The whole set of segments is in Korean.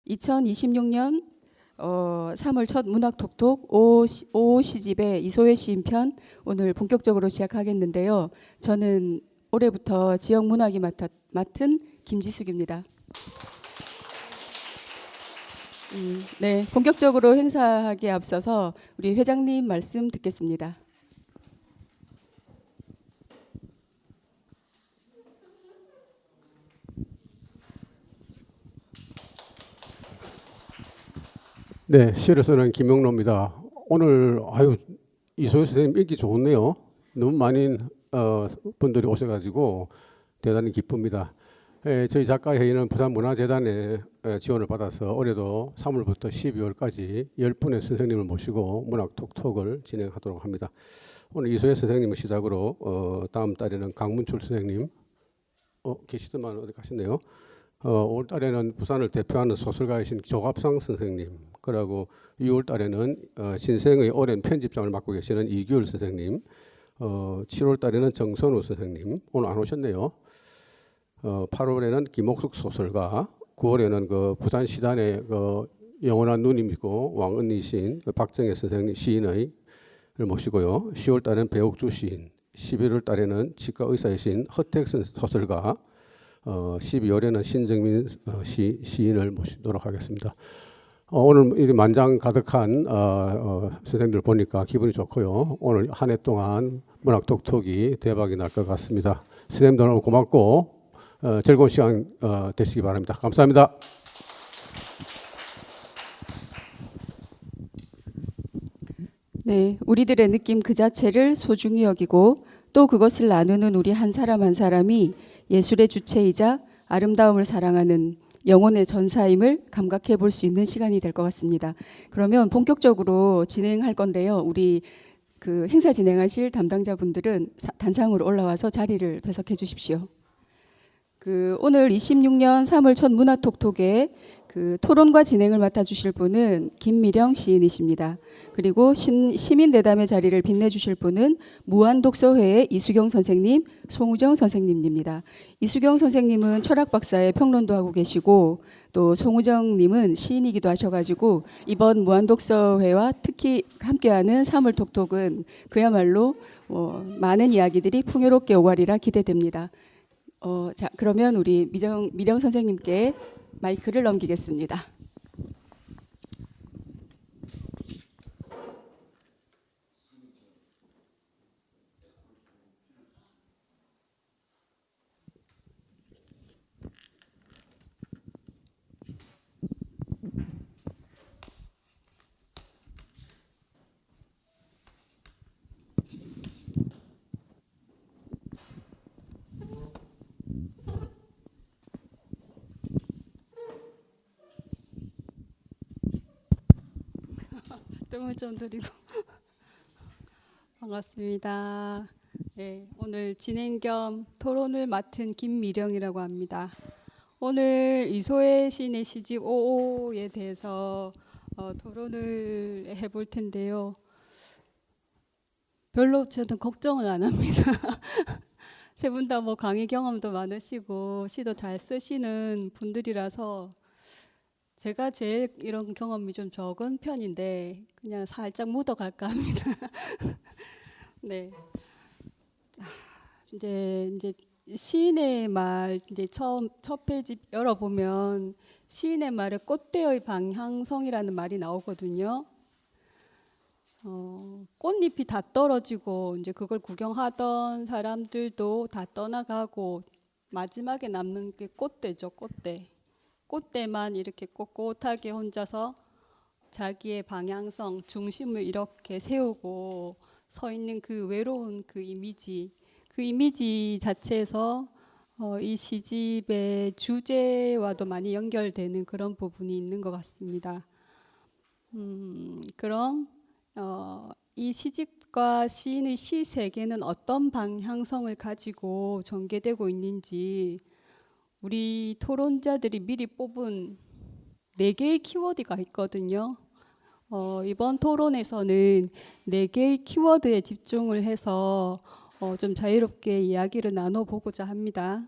2026년 3월 첫 문학톡톡 5 시집의 이소혜 시인편 오늘 본격적으로 시작하겠는데요. 저는 올해부터 지역 문학이 맡은 김지숙입니다. 네, 본격적으로 행사하기에 앞서서 우리 회장님 말씀 듣겠습니다. 네, 시를 쓰는 김영로입니다. 오늘 이소희 선생님 인기 좋네요. 너무 많은 분들이 오셔가지고 대단히 기쁩니다. 저희 작가회의는 부산문화재단의 지원을 받아서 올해도 3월부터 12월까지 10분의 선생님을 모시고 문학톡톡을 진행하도록 합니다. 오늘 이소희 선생님을 시작으로 다음 달에는 강문출 선생님 계시더만 어디 가셨네요. 올 달에는 부산을 대표하는 소설가이신 조갑상 선생님, 그리고 6월 달에는 신생의 오랜 편집장을 맡고 계시는 이규일 선생님, 7월 달에는 정선우 선생님, 오늘 안 오셨네요. 8월에는 김옥숙 소설가, 9월에는 그 부산 시단의 영원한 누님이고 왕언니 시인 박정혜 선생님 시인을 모시고요. 10월 달에는 배옥주 시인, 11월 달에는 치과 의사이신 허택선 소설가, 12월에는 신정민 시인을 모시도록 하겠습니다. 오늘 이 만장 가득한 선생님들 보니까 기분이 좋고요. 오늘 한 해 동안 문학톡톡이 대박이 날 것 같습니다. 선생님들 너무 고맙고 즐거운 시간 되시기 바랍니다. 감사합니다. 네, 우리들의 느낌 그 자체를 소중히 여기고 또 그것을 나누는 우리 한 사람 한 사람이 예술의 주체이자 아름다움을 사랑하는 영혼의 전사임을 감각해 볼 수 있는 시간이 될 것 같습니다. 그러면 본격적으로 진행할 건데요. 우리 그 행사 진행하실 담당자분들은 단상으로 올라와서 자리를 배석해 주십시오. 오늘 26년 3월 첫 문화톡톡에 토론과 진행을 맡아주실 분은 김미령 시인이십니다. 그리고 시민대담의 자리를 빛내주실 분은 무한독서회의 이수경 선생님, 송우정 선생님입니다. 이수경 선생님은 철학 박사의 평론도 하고 계시고 또 송우정님은 시인이기도 하셔가지고 이번 무한독서회와 특히 함께하는 3월 톡톡은 그야말로 많은 이야기들이 풍요롭게 오가리라 기대됩니다. 자, 그러면 우리 미령 선생님께 마이크를 넘기겠습니다. 뜸을 좀 들이고 반갑습니다. 네, 오늘 진행 겸 토론을 맡은 김미령이라고 합니다. 오늘 이소혜 시인의 시집 5호에 대해서 토론을 해볼 텐데요. 별로 저는 걱정은 안 합니다. 세 분 다 뭐 강의 경험도 많으시고 시도 잘 쓰시는 분들이라서 제가 제일 이런 경험이 좀 적은 편인데 그냥 살짝 묻어갈까 합니다. 네. 이제 시인의 말 이제 첫 페이지 열어보면 시인의 말에 꽃대의 방향성이라는 말이 나오거든요. 꽃잎이 다 떨어지고 이제 그걸 구경하던 사람들도 다 떠나가고 마지막에 남는 게 꽃대죠, 꽃대. 꽃대만 이렇게 꼿꼿하게 혼자서 자기의 방향성, 중심을 이렇게 세우고 서 있는 그 외로운 그 이미지 자체에서 이 시집의 주제와도 많이 연결되는 그런 부분이 있는 것 같습니다. 그럼 이 시집과 시인의 시 세계는 어떤 방향성을 가지고 전개되고 있는지 우리 토론자들이 미리 뽑은 4개의 키워드가 있거든요. 이번 토론에서는 4개의 키워드에 집중을 해서 좀 자유롭게 이야기를 나눠보고자 합니다.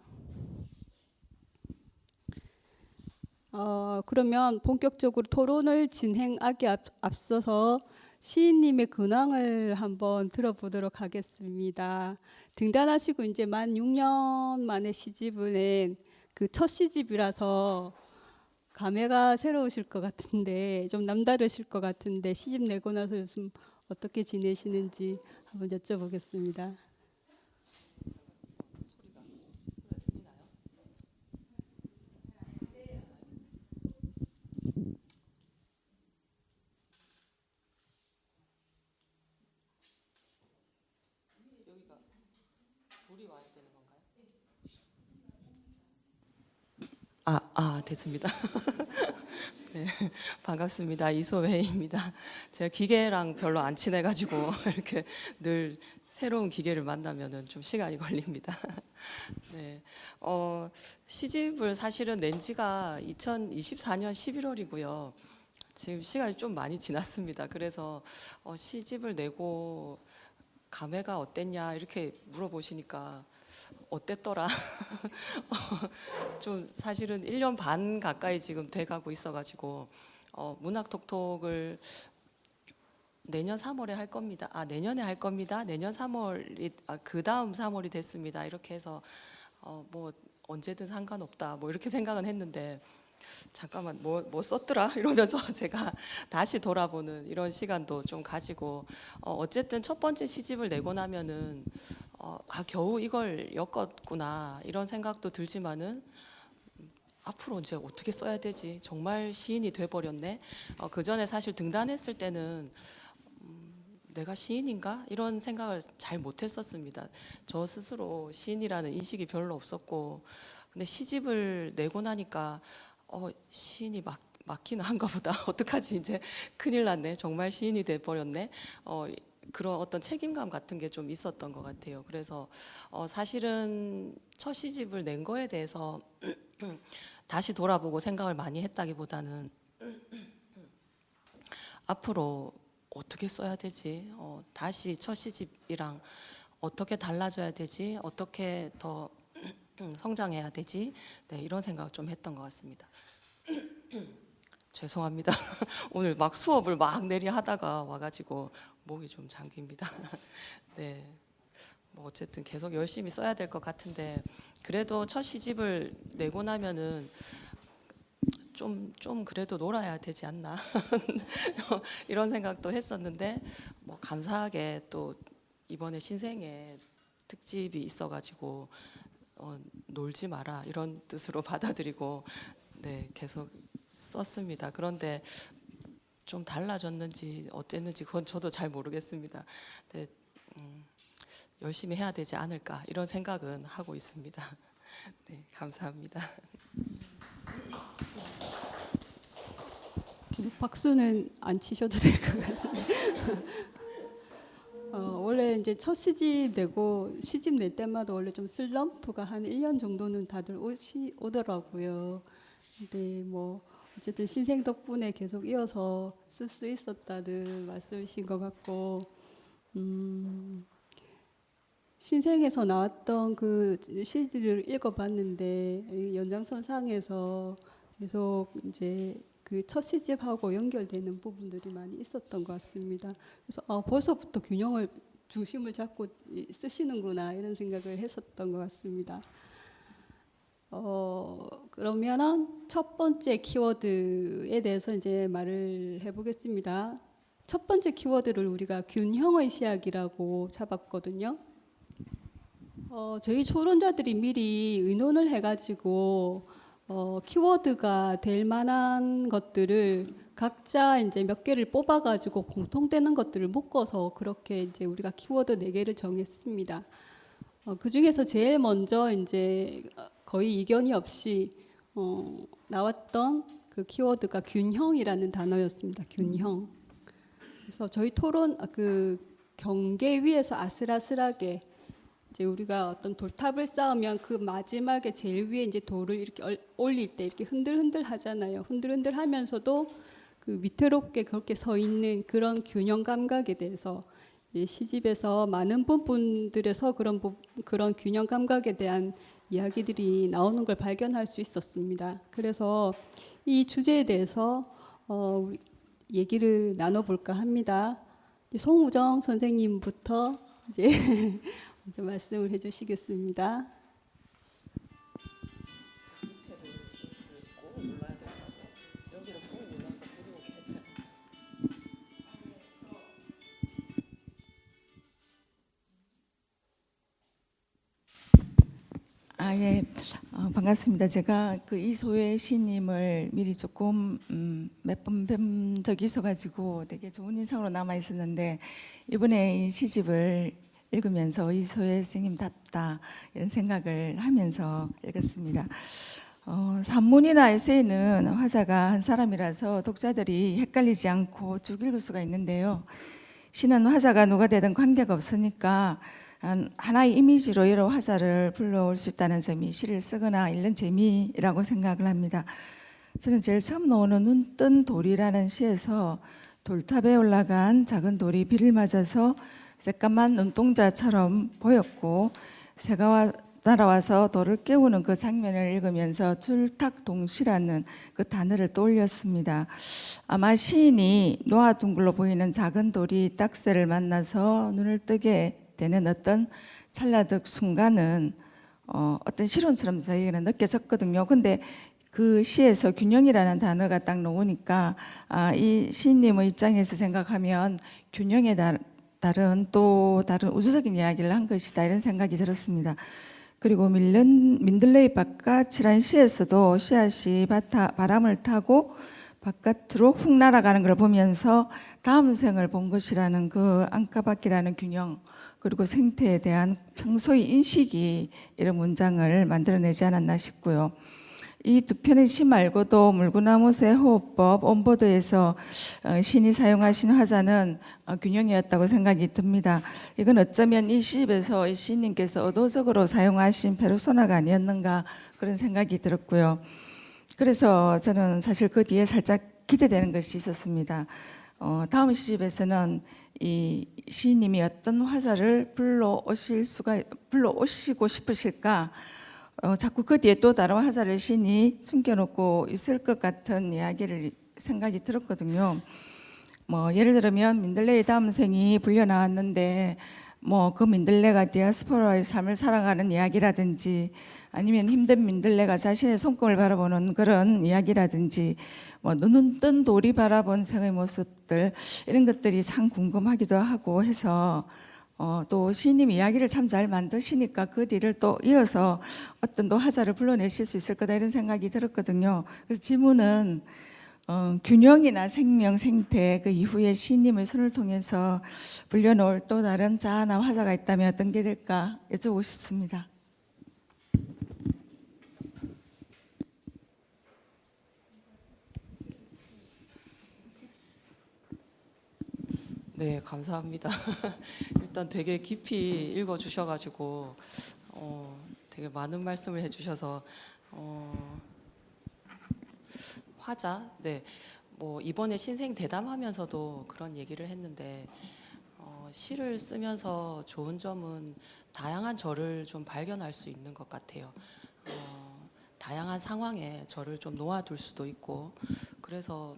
그러면 본격적으로 토론을 진행하기 앞서서 시인님의 근황을 한번 들어보도록 하겠습니다. 등단하시고 이제 만 6년 만에 시집을 낸 그 첫 시집이라서 감회가 새로우실 것 같은데, 좀 남다르실 것 같은데, 시집 내고 나서 요즘 어떻게 지내시는지 한번 여쭤보겠습니다. 됐습니다. 네, 반갑습니다. 이소회입니다. 제가 기계랑 별로 안 친해가지고 이렇게 늘 새로운 기계를 만나면은 좀 시간이 걸립니다. 네, 시집을 사실은 낸 지가 2024년 11월이고요. 지금 시간이 좀 많이 지났습니다. 그래서 시집을 내고 감회가 어땠냐 이렇게 물어보시니까 어땠더라? 좀 사실은 1년 반 가까이 지금 돼가고 있어가지고 문학 톡톡을 내년 3월에 할 겁니다. 내년에 할 겁니다. 내년 3월이 그 다음 3월이 됐습니다. 이렇게 해서 뭐 언제든 상관없다. 뭐 이렇게 생각은 했는데 잠깐만 뭐 썼더라 이러면서 제가 다시 돌아보는 이런 시간도 좀 가지고 어쨌든 첫 번째 시집을 내고 나면은 겨우 이걸 엮었구나 이런 생각도 들지만은 앞으로 이제 어떻게 써야 되지 정말 시인이 돼버렸네. 그 전에 사실 등단했을 때는 내가 시인인가 이런 생각을 잘 못했었습니다. 저 스스로 시인이라는 인식이 별로 없었고 근데 시집을 내고 나니까 시인이 맞기는 한가 보다. 어떡하지 이제 큰일 났네. 정말 시인이 돼버렸네. 그런 어떤 책임감 같은 게 좀 있었던 것 같아요. 그래서 사실은 첫 시집을 낸 거에 대해서 다시 돌아보고 생각을 많이 했다기보다는 앞으로 어떻게 써야 되지? 다시 첫 시집이랑 어떻게 달라져야 되지? 어떻게 더 성장해야 되지? 네, 이런 생각을 좀 했던 것 같습니다. 죄송합니다. 오늘 막 수업을 막 내리 하다가 와가지고 목이 좀 잠깁니다. 네, 뭐 어쨌든 계속 열심히 써야 될 것 같은데 그래도 첫 시집을 내고 나면은 좀 그래도 놀아야 되지 않나 이런 생각도 했었는데 뭐 감사하게 또 이번에 신생에 특집이 있어가지고 놀지 마라 이런 뜻으로 받아들이고 네 계속 썼습니다. 그런데 좀 달라졌는지 어쨌는지 그건 저도 잘 모르겠습니다. 근데 열심히 해야 되지 않을까 이런 생각은 하고 있습니다. 네, 감사합니다. 박수는 안 치셔도 될 것 같은데. 원래 이제 첫 시집 내고 시집 낼 때마다 원래 좀 슬럼프가 한 1년 정도는 다들 오더라고요. 근데 뭐 어쨌든 신생 덕분에 계속 이어서 쓸 수 있었다는 말씀이신 것 같고, 신생에서 나왔던 그 시집을 읽어봤는데 이 연장선상에서 계속 이제 그 첫 시집하고 연결되는 부분들이 많이 있었던 것 같습니다. 그래서 벌써부터 균형을 중심을 잡고 쓰시는구나 이런 생각을 했었던 것 같습니다. 그러면은 첫 번째 키워드에 대해서 이제 말을 해보겠습니다. 첫 번째 키워드를 우리가 균형의 시작이라고 잡았거든요. 저희 초론자들이 미리 의논을 해가지고 키워드가 될 만한 것들을 각자 이제 몇 개를 뽑아가지고 공통되는 것들을 묶어서 그렇게 이제 우리가 키워드 4개를 정했습니다. 그 중에서 제일 먼저 이제 거의 이견이 없이 나왔던 그 키워드가 균형이라는 단어였습니다. 균형. 그래서 저희 토론 그 경계 위에서 아슬아슬하게 이제 우리가 어떤 돌탑을 쌓으면 그 마지막에 제일 위에 이제 돌을 이렇게 올릴 때 이렇게 흔들흔들 하잖아요. 흔들흔들 하면서도 그 위태롭게 그렇게 서 있는 그런 균형 감각에 대해서 시집에서 많은 부분들에서 그런 균형 감각에 대한 이야기들이 나오는 걸 발견할 수 있었습니다. 그래서 이 주제에 대해서 우리 얘기를 나눠볼까 합니다. 송우정 선생님부터 이제 먼저 말씀을 해주시겠습니다. 예. 반갑습니다. 제가 그 이소혜 시인님을 미리 조금 몇 번 뵌 적이 있어가지고 되게 좋은 인상으로 남아 있었는데 이번에 이 시집을 읽으면서 이소혜 선생님답다 이런 생각을 하면서 읽었습니다. 산문이나 에세이는 화자가 한 사람이라서 독자들이 헷갈리지 않고 쭉 읽을 수가 있는데요. 시는 화자가 누가 되든 관계가 없으니까 하나의 이미지로 여러 화자를 불러올 수 있다는 점이 시를 쓰거나 읽는 재미라고 생각을 합니다. 저는 제일 처음 나오는 눈뜬 돌이라는 시에서 돌탑에 올라간 작은 돌이 비를 맞아서 새까만 눈동자처럼 보였고 새가 날아와서 돌을 깨우는 그 장면을 읽으면서 출탁동시라는 그 단어를 떠올렸습니다. 아마 시인이 노아둥글로 보이는 작은 돌이 딱새를 만나서 눈을 뜨게 되는 어떤 찰나적 순간은 어떤 실론처럼 저에게는 느껴졌거든요. 근데 그 시에서 균형이라는 단어가 딱 나오니까 이 시인님의 입장에서 생각하면 균형에 따른 또 다른 우주적인 이야기를 한 것이다 이런 생각이 들었습니다. 그리고 민들레이 바깥이라는 시에서도 씨앗이 바람을 타고 바깥으로 훅 날아가는 걸 보면서 다음 생을 본 것이라는 그 안까받기라는 균형 그리고 생태에 대한 평소의 인식이 이런 문장을 만들어내지 않았나 싶고요. 이 두 편의 시 말고도 물구나무 새 호흡법 온보드에서 신이 사용하신 화자는 균형이었다고 생각이 듭니다. 이건 어쩌면 이 시집에서 이 시인님께서 의도적으로 사용하신 페르소나가 아니었는가 그런 생각이 들었고요. 그래서 저는 사실 그 뒤에 살짝 기대되는 것이 있었습니다. 다음 시집에서는 이 시인님이 어떤 화자를 불러오시고 싶으실까? 자꾸 그 뒤에 또 다른 화자를 시인이 숨겨놓고 있을 것 같은 이야기를 생각이 들었거든요. 예를 들면 민들레의 다음 생이 불려 나왔는데 그 민들레가 디아스포라의 삶을 살아가는 이야기라든지 아니면 힘든 민들레가 자신의 손금을 바라보는 그런 이야기라든지 눈은 뜬 돌이 바라본 생의 모습들 이런 것들이 참 궁금하기도 하고 해서 또 시인님 이야기를 참 잘 만드시니까 그 뒤를 또 이어서 어떤 또 화자를 불러내실 수 있을 거다 이런 생각이 들었거든요. 그래서 질문은 균형이나 생명, 생태 그 이후에 시인님의 손을 통해서 불려놓을 또 다른 자아나 화자가 있다면 어떤 게 될까 여쭤보고 싶습니다. 네, 감사합니다. 일단 되게 깊이 읽어주셔가지고 되게 많은 말씀을 해주셔서 화자, 네, 이번에 신생 대담하면서도 그런 얘기를 했는데 시를 쓰면서 좋은 점은 다양한 저를 좀 발견할 수 있는 것 같아요. 다양한 상황에 저를 좀 놓아둘 수도 있고 그래서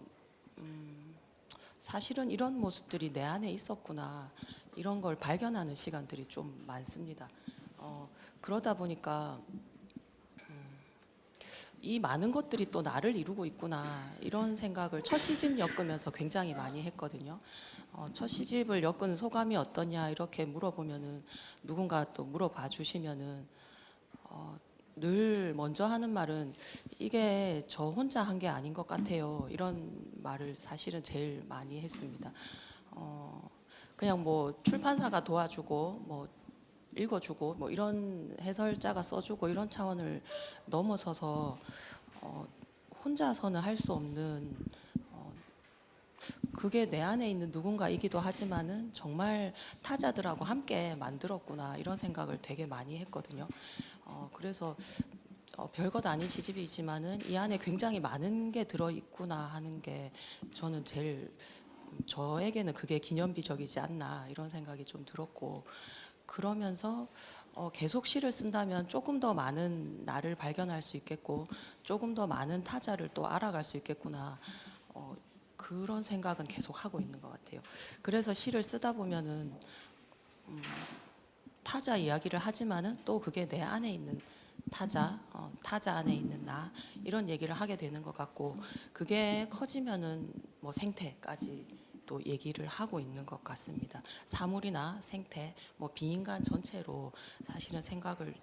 사실은 이런 모습들이 내 안에 있었구나 이런 걸 발견하는 시간들이 좀 많습니다. 그러다 보니까 이 많은 것들이 또 나를 이루고 있구나 이런 생각을 첫 시집 엮으면서 굉장히 많이 했거든요. 첫 시집을 엮은 소감이 어떠냐 이렇게 물어보면은 누군가 또 물어봐 주시면은 늘 먼저 하는 말은 이게 저 혼자 한 게 아닌 것 같아요. 이런 말을 사실은 제일 많이 했습니다. 그냥 출판사가 도와주고 읽어주고 이런 해설자가 써주고 이런 차원을 넘어서서 혼자서는 할 수 없는 그게 내 안에 있는 누군가이기도 하지만은 정말 타자들하고 함께 만들었구나 이런 생각을 되게 많이 했거든요. 그래서 별것 아닌 시집이지만은 이 안에 굉장히 많은 게 들어있구나 하는 게 저는 제일 저에게는 그게 기념비적이지 않나 이런 생각이 좀 들었고 그러면서 계속 시를 쓴다면 조금 더 많은 나를 발견할 수 있겠고 조금 더 많은 타자를 또 알아갈 수 있겠구나. 그런 생각은 계속 하고 있는 것 같아요. 그래서 시를 쓰다 보면은 타자 이야기를 하지만은 또 그게 내 안에 있는 타자 안에 있는 나 이런 얘기를 하게 되는 것 같고 그게 커지면은 뭐 생태까지 또 얘기를 하고 있는 것 같습니다. 사물이나 생태, 뭐 비인간 전체로 사실은 생각을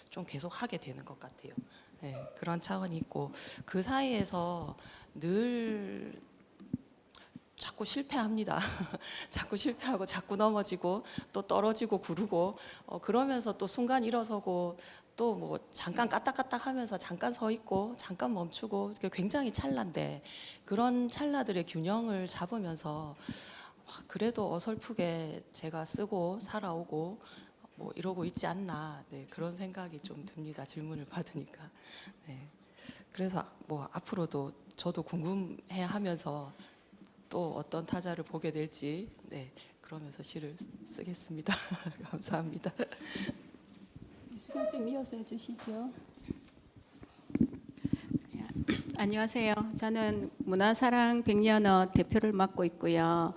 좀 계속 하게 되는 것 같아요. 네, 그런 차원이 있고 그 사이에서 늘 자꾸 실패합니다. 자꾸 실패하고 자꾸 넘어지고 또 떨어지고 구르고 그러면서 또 순간 일어서고 또 뭐 잠깐 까딱까딱 하면서 잠깐 서 있고 잠깐 멈추고 굉장히 찰나인데 그런 찰나들의 균형을 잡으면서 그래도 어설프게 제가 쓰고 살아오고 뭐 이러고 있지 않나 네, 그런 생각이 좀 듭니다. 질문을 받으니까. 네. 그래서 뭐 앞으로도 저도 궁금해하면서 또 어떤 타자를 보게 될지 네, 그러면서 시를 쓰겠습니다. 감사합니다. 이수경 쌤 이어서 해주시죠. 안녕하세요. 저는 문화사랑 백년어 대표를 맡고 있고요.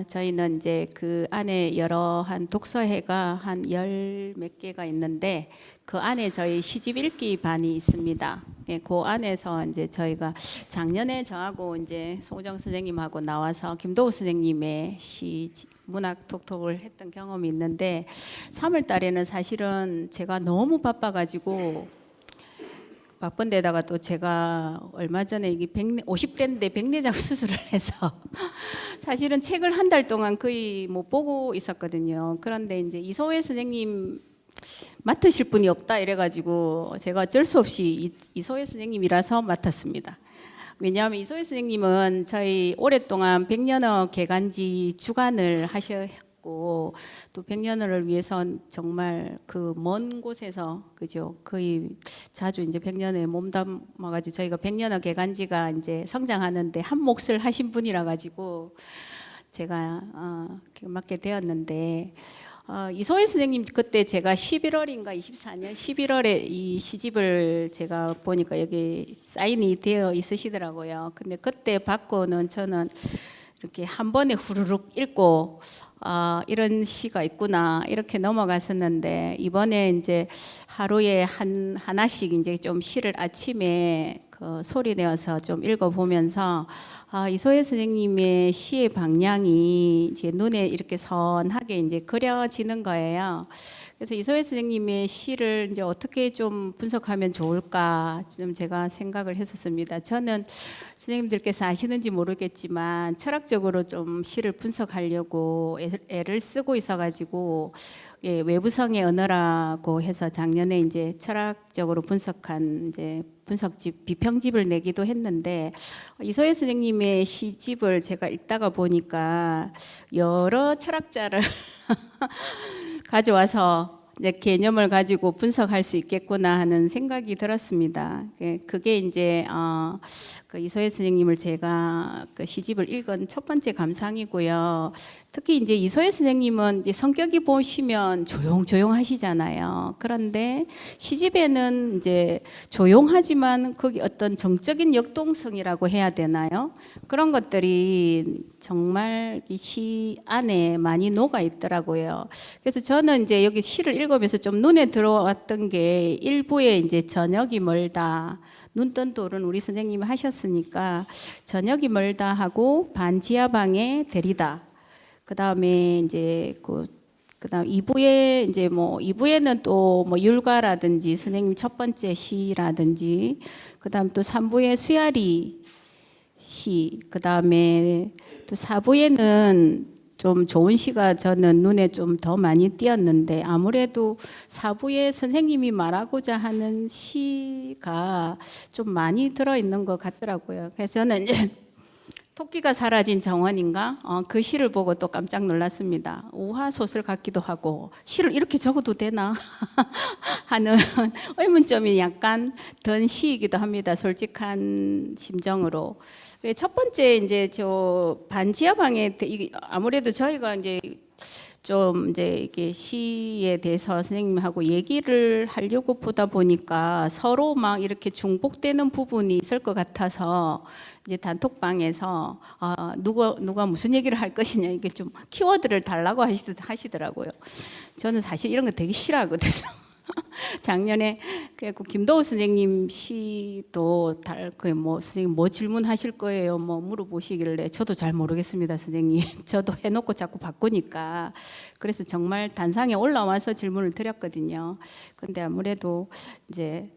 저희는 이제 그 안에 여러한 독서회가 한 열 몇 개가 있는데 그 안에 저희 시집 읽기 반이 있습니다. 예, 그 안에서 이제 저희가 작년에 저하고 이제 송우정 선생님하고 나와서 김도우 선생님의 시 문학 톡톡을 했던 경험이 있는데 3월 달에는 사실은 제가 너무 바빠가지고 바쁜 데다가 또 제가 얼마 전에 이게 50대인데 백내장 수술을 해서 사실은 책을 한 달 동안 거의 못 보고 있었거든요. 그런데 이제 이소혜 선생님 맡으실 분이 없다 이래가지고 제가 어쩔 수 없이 이소혜 선생님이라서 맡았습니다. 왜냐하면 이소혜 선생님은 저희 오랫동안 백년어 개간지 주간을 하셨고 또 백년어를 위해서 정말 그 먼 곳에서 그죠 거의 자주 이제 백년어에 몸담아가지고 저희가 백년어 개간지가 이제 성장하는데 한 몫을 하신 분이라 가지고 제가 맡게 되었는데. 이소혜 선생님 그때 제가 11월인가 24년 11월에 이 시집을 제가 보니까 여기 사인이 되어 있으시더라고요. 근데 그때 받고는 저는 이렇게 한 번에 후루룩 읽고 이런 시가 있구나 이렇게 넘어갔었는데 이번에 이제 하루에 하나씩 이제 좀 시를 아침에 그 소리 내어서 좀 읽어보면서 이소혜 선생님의 시의 방향이 이제 눈에 이렇게 선하게 이제 그려지는 거예요. 그래서 이소혜 선생님의 시를 이제 어떻게 좀 분석하면 좋을까 좀 제가 생각을 했었습니다. 저는 선생님들께서 아시는지 모르겠지만 철학적으로 좀 시를 분석하려고 애를 쓰고 있어가지고 예, 외부성의 언어라고 해서 작년에 이제 철학적으로 분석한 이제 분석집 비평집을 내기도 했는데 이소혜 선생님의 시집을 제가 읽다가 보니까 여러 철학자를 가져와서 이제 개념을 가지고 분석할 수 있겠구나 하는 생각이 들었습니다. 그게 이제 그 이소혜 선생님을 제가 그 시집을 읽은 첫 번째 감상이고요. 특히 이제 이소혜 선생님은 이제 성격이 보시면 조용하시잖아요. 그런데 시집에는 이제 조용하지만 거기 어떤 정적인 역동성이라고 해야 되나요? 그런 것들이 정말 이 시 안에 많이 녹아 있더라고요. 그래서 저는 이제 여기 시를 읽으면서 좀 눈에 들어왔던 게 일부에 이제 저녁이 멀다. 눈뜬 돌은 우리 선생님이 하셨으니까 저녁이 멀다 하고 반지하방에 데리다. 그다음에 이제 그다음 2부에 이제 뭐 2부에는 또 뭐 율가라든지 선생님 첫 번째 시라든지 그다음 또 3부에 수야리 시 그다음에 또 4부에는 좀 좋은 시가 저는 눈에 좀 더 많이 띄었는데 아무래도 4부에 선생님이 말하고자 하는 시가 좀 많이 들어있는 것 같더라고요. 그래서 저는 이제 토끼가 사라진 정원인가 그 시를 보고 또 깜짝 놀랐습니다. 우화소설 같기도 하고 시를 이렇게 적어도 되나 하는 의문점이 약간 든 시이기도 합니다. 솔직한 심정으로. 첫 번째 이제 저 반지하방에 아무래도 저희가 이제 좀 이제 이게 시에 대해서 선생님하고 얘기를 하려고 보다 보니까 서로 막 이렇게 중복되는 부분이 있을 것 같아서 이제 단톡방에서 누가 무슨 얘기를 할 것이냐 이게 좀 키워드를 달라고 하시더라고요. 저는 사실 이런 거 되게 싫어하거든요. 작년에 그래갖고 김도우 선생님 시도 뭐 선생님 뭐 질문하실 거예요 뭐 물어보시길래 저도 잘 모르겠습니다 선생님. 저도 해놓고 자꾸 바꾸니까 그래서 정말 단상에 올라와서 질문을 드렸거든요. 근데 아무래도 이제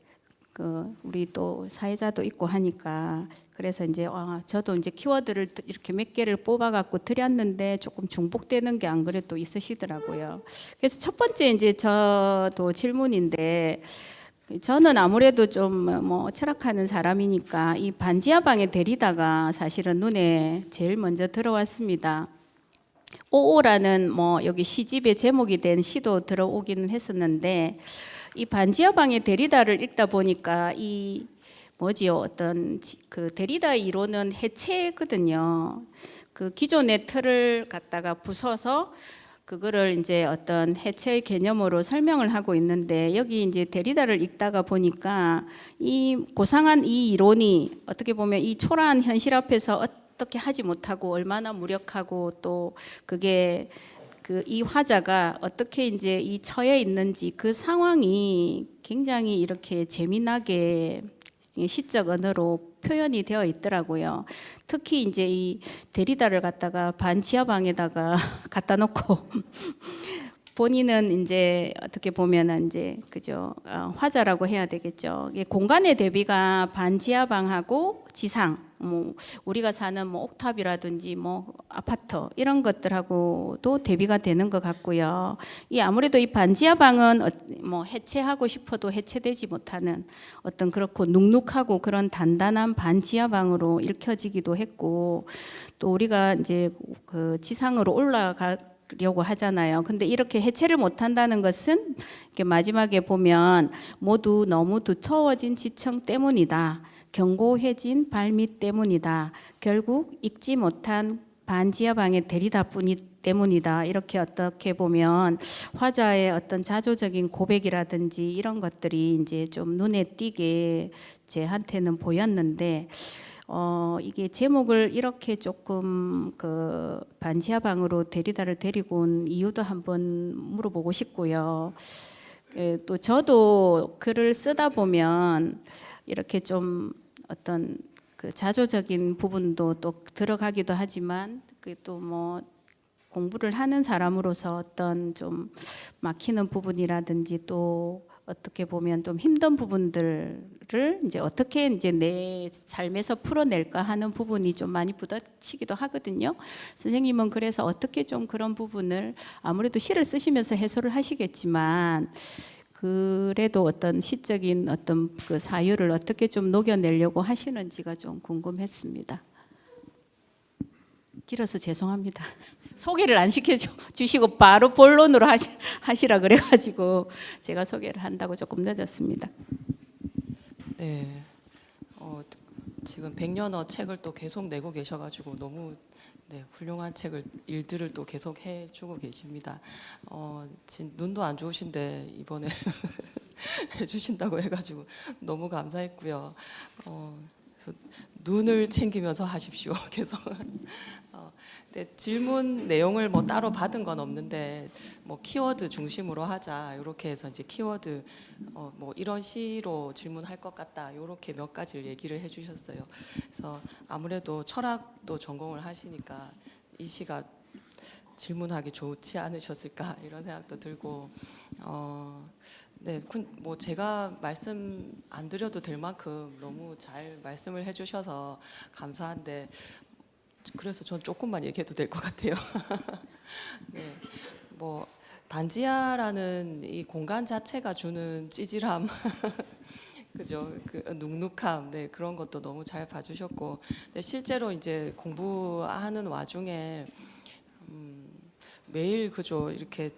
우리 또 사회자도 있고 하니까 그래서 이제 저도 이제 키워드를 이렇게 몇 개를 뽑아갖고 드렸는데 조금 중복되는 게 안 그래도 있으시더라고요. 그래서 첫 번째 이제 저도 질문인데 저는 아무래도 좀 뭐 철학하는 사람이니까 이 반지하방의 대리다가 사실은 눈에 제일 먼저 들어왔습니다. 오오라는 뭐 여기 시집의 제목이 된 시도 들어오기는 했었는데 이 반지하방의 데리다를 읽다 보니까 이 뭐지요 어떤 그 데리다의 이론은 해체거든요. 그 기존의 틀을 갖다가 부숴서 그거를 이제 어떤 해체의 개념으로 설명을 하고 있는데 여기 이제 데리다를 읽다가 보니까 이 고상한 이 이론이 어떻게 보면 이 초라한 현실 앞에서 어떻게 하지 못하고 얼마나 무력하고 또 그게 이 화자가 어떻게 이제 이 처해 있는지 그 상황이 굉장히 이렇게 재미나게 시적 언어로 표현이 되어 있더라고요. 특히 이제 이 데리다를 갖다가 반지하방에다가 갖다 놓고 본인은 이제 어떻게 보면은 이제 그죠 화자라고 해야 되겠죠. 공간의 대비가 반지하방하고 지상, 뭐 우리가 사는 뭐 옥탑이라든지 뭐 아파트 이런 것들하고도 대비가 되는 것 같고요. 이 아무래도 이 반지하방은 뭐 해체하고 싶어도 해체되지 못하는 어떤 그렇고 눅눅하고 그런 단단한 반지하방으로 읽혀지기도 했고 또 우리가 이제 그 지상으로 올라가려고 하잖아요. 근데 이렇게 해체를 못한다는 것은 이렇게 마지막에 보면 모두 너무 두터워진 지청 때문이다. 견고해진 발밑 때문이다. 결국 읽지 못한 반지하방의 대리다뿐이 때문이다. 이렇게 어떻게 보면 화자의 어떤 자조적인 고백이라든지 이런 것들이 이제 좀 눈에 띄게 제한테는 보였는데 이게 제목을 이렇게 조금 그 반지하방으로 데리다를 데리고 온 이유도 한번 물어보고 싶고요. 또 저도 글을 쓰다 보면 이렇게 좀 어떤 그 자조적인 부분도 또 들어가기도 하지만 그 또 뭐 공부를 하는 사람으로서 어떤 좀 막히는 부분이라든지 또 어떻게 보면 좀 힘든 부분들을 이제 어떻게 이제 내 삶에서 풀어낼까 하는 부분이 좀 많이 부딪히기도 하거든요. 선생님은 그래서 어떻게 좀 그런 부분을 아무래도 시를 쓰시면서 해소를 하시겠지만 그래도 어떤 시적인 어떤 그 사유를 어떻게 좀 녹여내려고 하시는지가 좀 궁금했습니다. 길어서 죄송합니다. 소개를 안 시켜주시고 바로 본론으로 하시라 그래가지고 제가 소개를 한다고 조금 늦었습니다. 네. 지금 백년어 책을 또 계속 내고 계셔가지고 너무 훌륭한 일들을 또 계속 해주고 계십니다. 눈도 안 좋으신데 이번에 해주신다고 해가지고 너무 감사했고요. 그래서 눈을 챙기면서 하십시오. 계속. 질문 내용을 뭐 따로 받은 건 없는데 뭐 키워드 중심으로 하자 이렇게 해서 이제 키워드 뭐 이런 시로 질문할 것 같다 이렇게 몇 가지를 얘기를 해주셨어요. 그래서 아무래도 철학도 전공을 하시니까 이 시가 질문하기 좋지 않으셨을까 이런 생각도 들고 네, 뭐 제가 말씀 안 드려도 될 만큼 너무 잘 말씀을 해주셔서 감사한데. 그래서 전 조금만 얘기해도 될 것 같아요. 네, 뭐 반지하라는 이 공간 자체가 주는 찌질함, 그죠? 그 눅눅함, 네 그런 것도 너무 잘 봐주셨고, 근데 실제로 이제 공부하는 와중에 매일 그죠 이렇게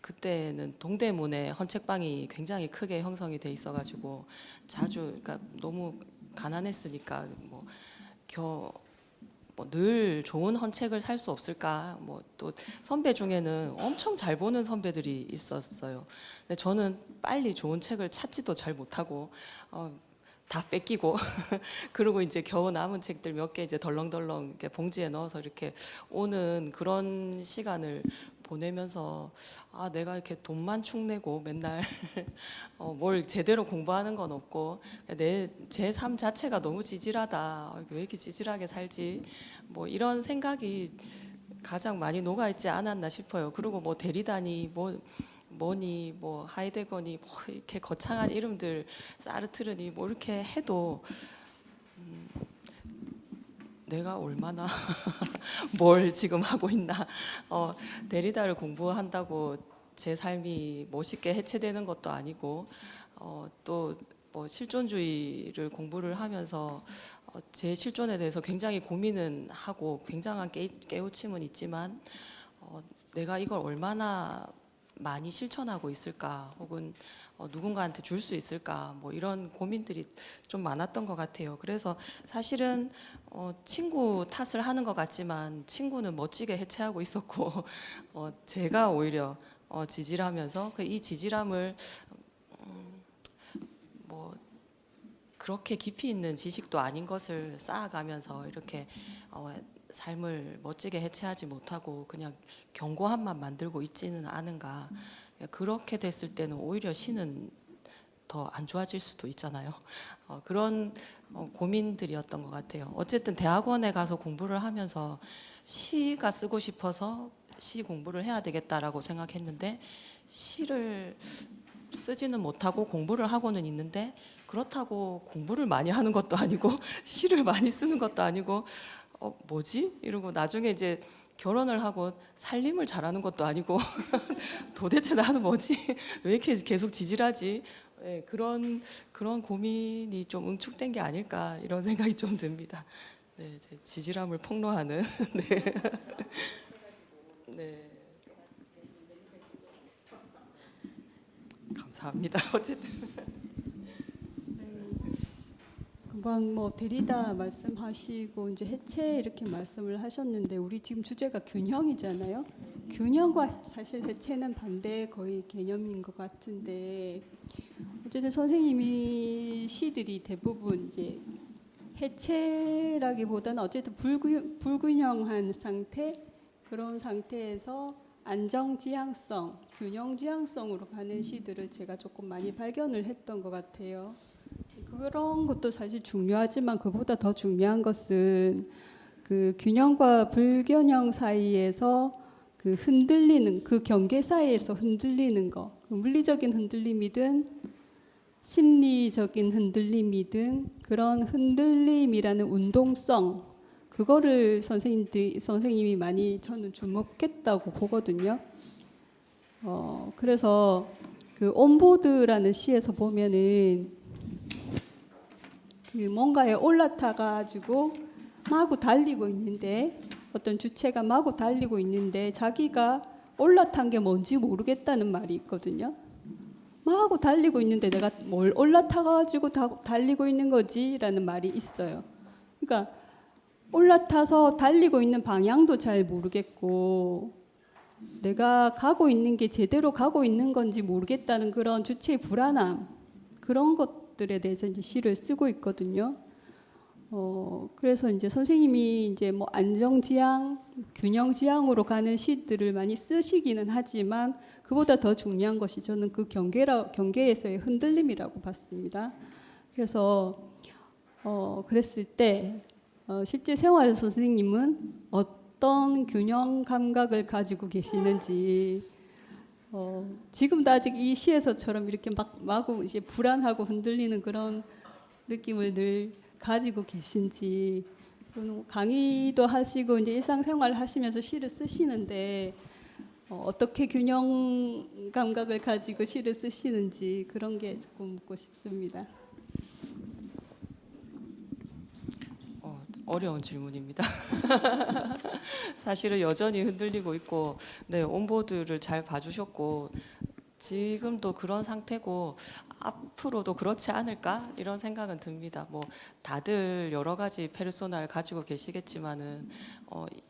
그때는 동대문에 헌책방이 굉장히 크게 형성이 돼 있어가지고 자주, 그러니까 너무 가난했으니까 뭐 늘 좋은 헌책을 살 수 없을까? 뭐 또 선배 중에는 엄청 잘 보는 선배들이 있었어요. 근데 저는 빨리 좋은 책을 찾지도 잘 못하고 다 뺏기고 그리고 이제 겨우 남은 책들 몇 개 이제 덜렁덜렁 이렇게 봉지에 넣어서 이렇게 오는 그런 시간을 보내면서 아 내가 이렇게 돈만 축내고 맨날 뭘 제대로 공부하는 건 없고 제 삶 자체가 너무 지질하다. 왜 이렇게 지질하게 살지? 뭐 이런 생각이 가장 많이 녹아 있지 않았나 싶어요. 그리고 뭐 대리다니 뭐니 뭐 하이데거니 뭐 이렇게 거창한 이름들 사르트르니 뭐 이렇게 해도 내가 얼마나 뭘 지금 하고 있나. 데리다를 공부한다고 제 삶이 멋있게 해체되는 것도 아니고 또 뭐 실존주의를 공부를 하면서 제 실존에 대해서 굉장히 고민은 하고 굉장한 깨우침은 있지만 내가 이걸 얼마나 많이 실천하고 있을까 혹은 누군가한테 줄 수 있을까 뭐 이런 고민들이 좀 많았던 것 같아요. 그래서 사실은 친구 탓을 하는 것 같지만 친구는 멋지게 해체하고 있었고 제가 오히려 지질하면서 이 지질함을 뭐 그렇게 깊이 있는 지식도 아닌 것을 쌓아가면서 이렇게 삶을 멋지게 해체하지 못하고 그냥 견고함만 만들고 있지는 않은가. 그렇게 됐을 때는 오히려 시는 더 안 좋아질 수도 있잖아요. 그런 고민들이었던 것 같아요. 어쨌든 대학원에 가서 공부를 하면서 시가 쓰고 싶어서 시 공부를 해야 되겠다라고 생각했는데 시를 쓰지는 못하고 공부를 하고는 있는데 그렇다고 공부를 많이 하는 것도 아니고 시를 많이 쓰는 것도 아니고 뭐지? 이러고 나중에 이제 결혼을 하고 살림을 잘하는 것도 아니고 도대체 나는 뭐지? 왜 이렇게 계속 지질하지? 네, 그런 고민이 좀 응축된 게 아닐까 이런 생각이 좀 듭니다. 네, 제 지질함을 폭로하는 네. 네. 감사합니다. 어쨌든 금방 뭐 데리다 말씀하시고 이제 해체 이렇게 말씀을 하셨는데 우리 지금 주제가 균형이잖아요. 균형과 사실 해체는 반대 거의 개념인 것 같은데 어쨌든 선생님이 시들이 대부분 이제 해체라기보다는 어쨌든 불균형한 상태 그런 상태에서 안정지향성, 균형지향성으로 가는 시들을 제가 조금 많이 발견을 했던 것 같아요. 그런 것도 사실 중요하지만 그보다 더 중요한 것은 그 균형과 불균형 사이에서 그 흔들리는 그 경계 사이에서 흔들리는 거, 그 물리적인 흔들림이든 심리적인 흔들림이든 그런 흔들림이라는 운동성 그거를 선생님이 많이 저는 주목했다고 보거든요. 그래서 그 온보드라는 시에서 보면은 그 뭔가에 올라타가지고 마구 달리고 있는데 어떤 주체가 마구 달리고 있는데 자기가 올라탄 게 뭔지 모르겠다는 말이 있거든요. 마구 달리고 있는데 내가 뭘 올라타가지고 달리고 있는 거지라는 말이 있어요. 그러니까 올라타서 달리고 있는 방향도 잘 모르겠고 내가 가고 있는 게 제대로 가고 있는 건지 모르겠다는 그런 주체의 불안함 그런 것들에 대해서 이제 시를 쓰고 있거든요. 그래서 이제 선생님이 이제 뭐 안정지향, 균형지향으로 가는 시들을 많이 쓰시기는 하지만 그보다 더 중요한 것이 저는 그 경계에서의 흔들림이라고 봤습니다. 그래서 그랬을 때 실제 생활에서 선생님은 어떤 균형 감각을 가지고 계시는지 지금도 아직 이 시에서처럼 이렇게 마구 이제 불안하고 흔들리는 그런 느낌을 늘 가지고 계신지 강의도 하시고 이제 일상생활 하시면서 시를 쓰시는데 어떻게 균형 감각을 가지고 시를 쓰시는지 그런 게 조금 묻고 싶습니다. 어려운 질문입니다. 사실은 여전히 흔들리고 있고, 네, 온보드를 잘 봐주셨고, 지금도 그런 상태고, 앞으로도 그렇지 않을까 이런 생각은 듭니다. 뭐 다들 여러 가지 페르소나를 가지고 계시겠지만은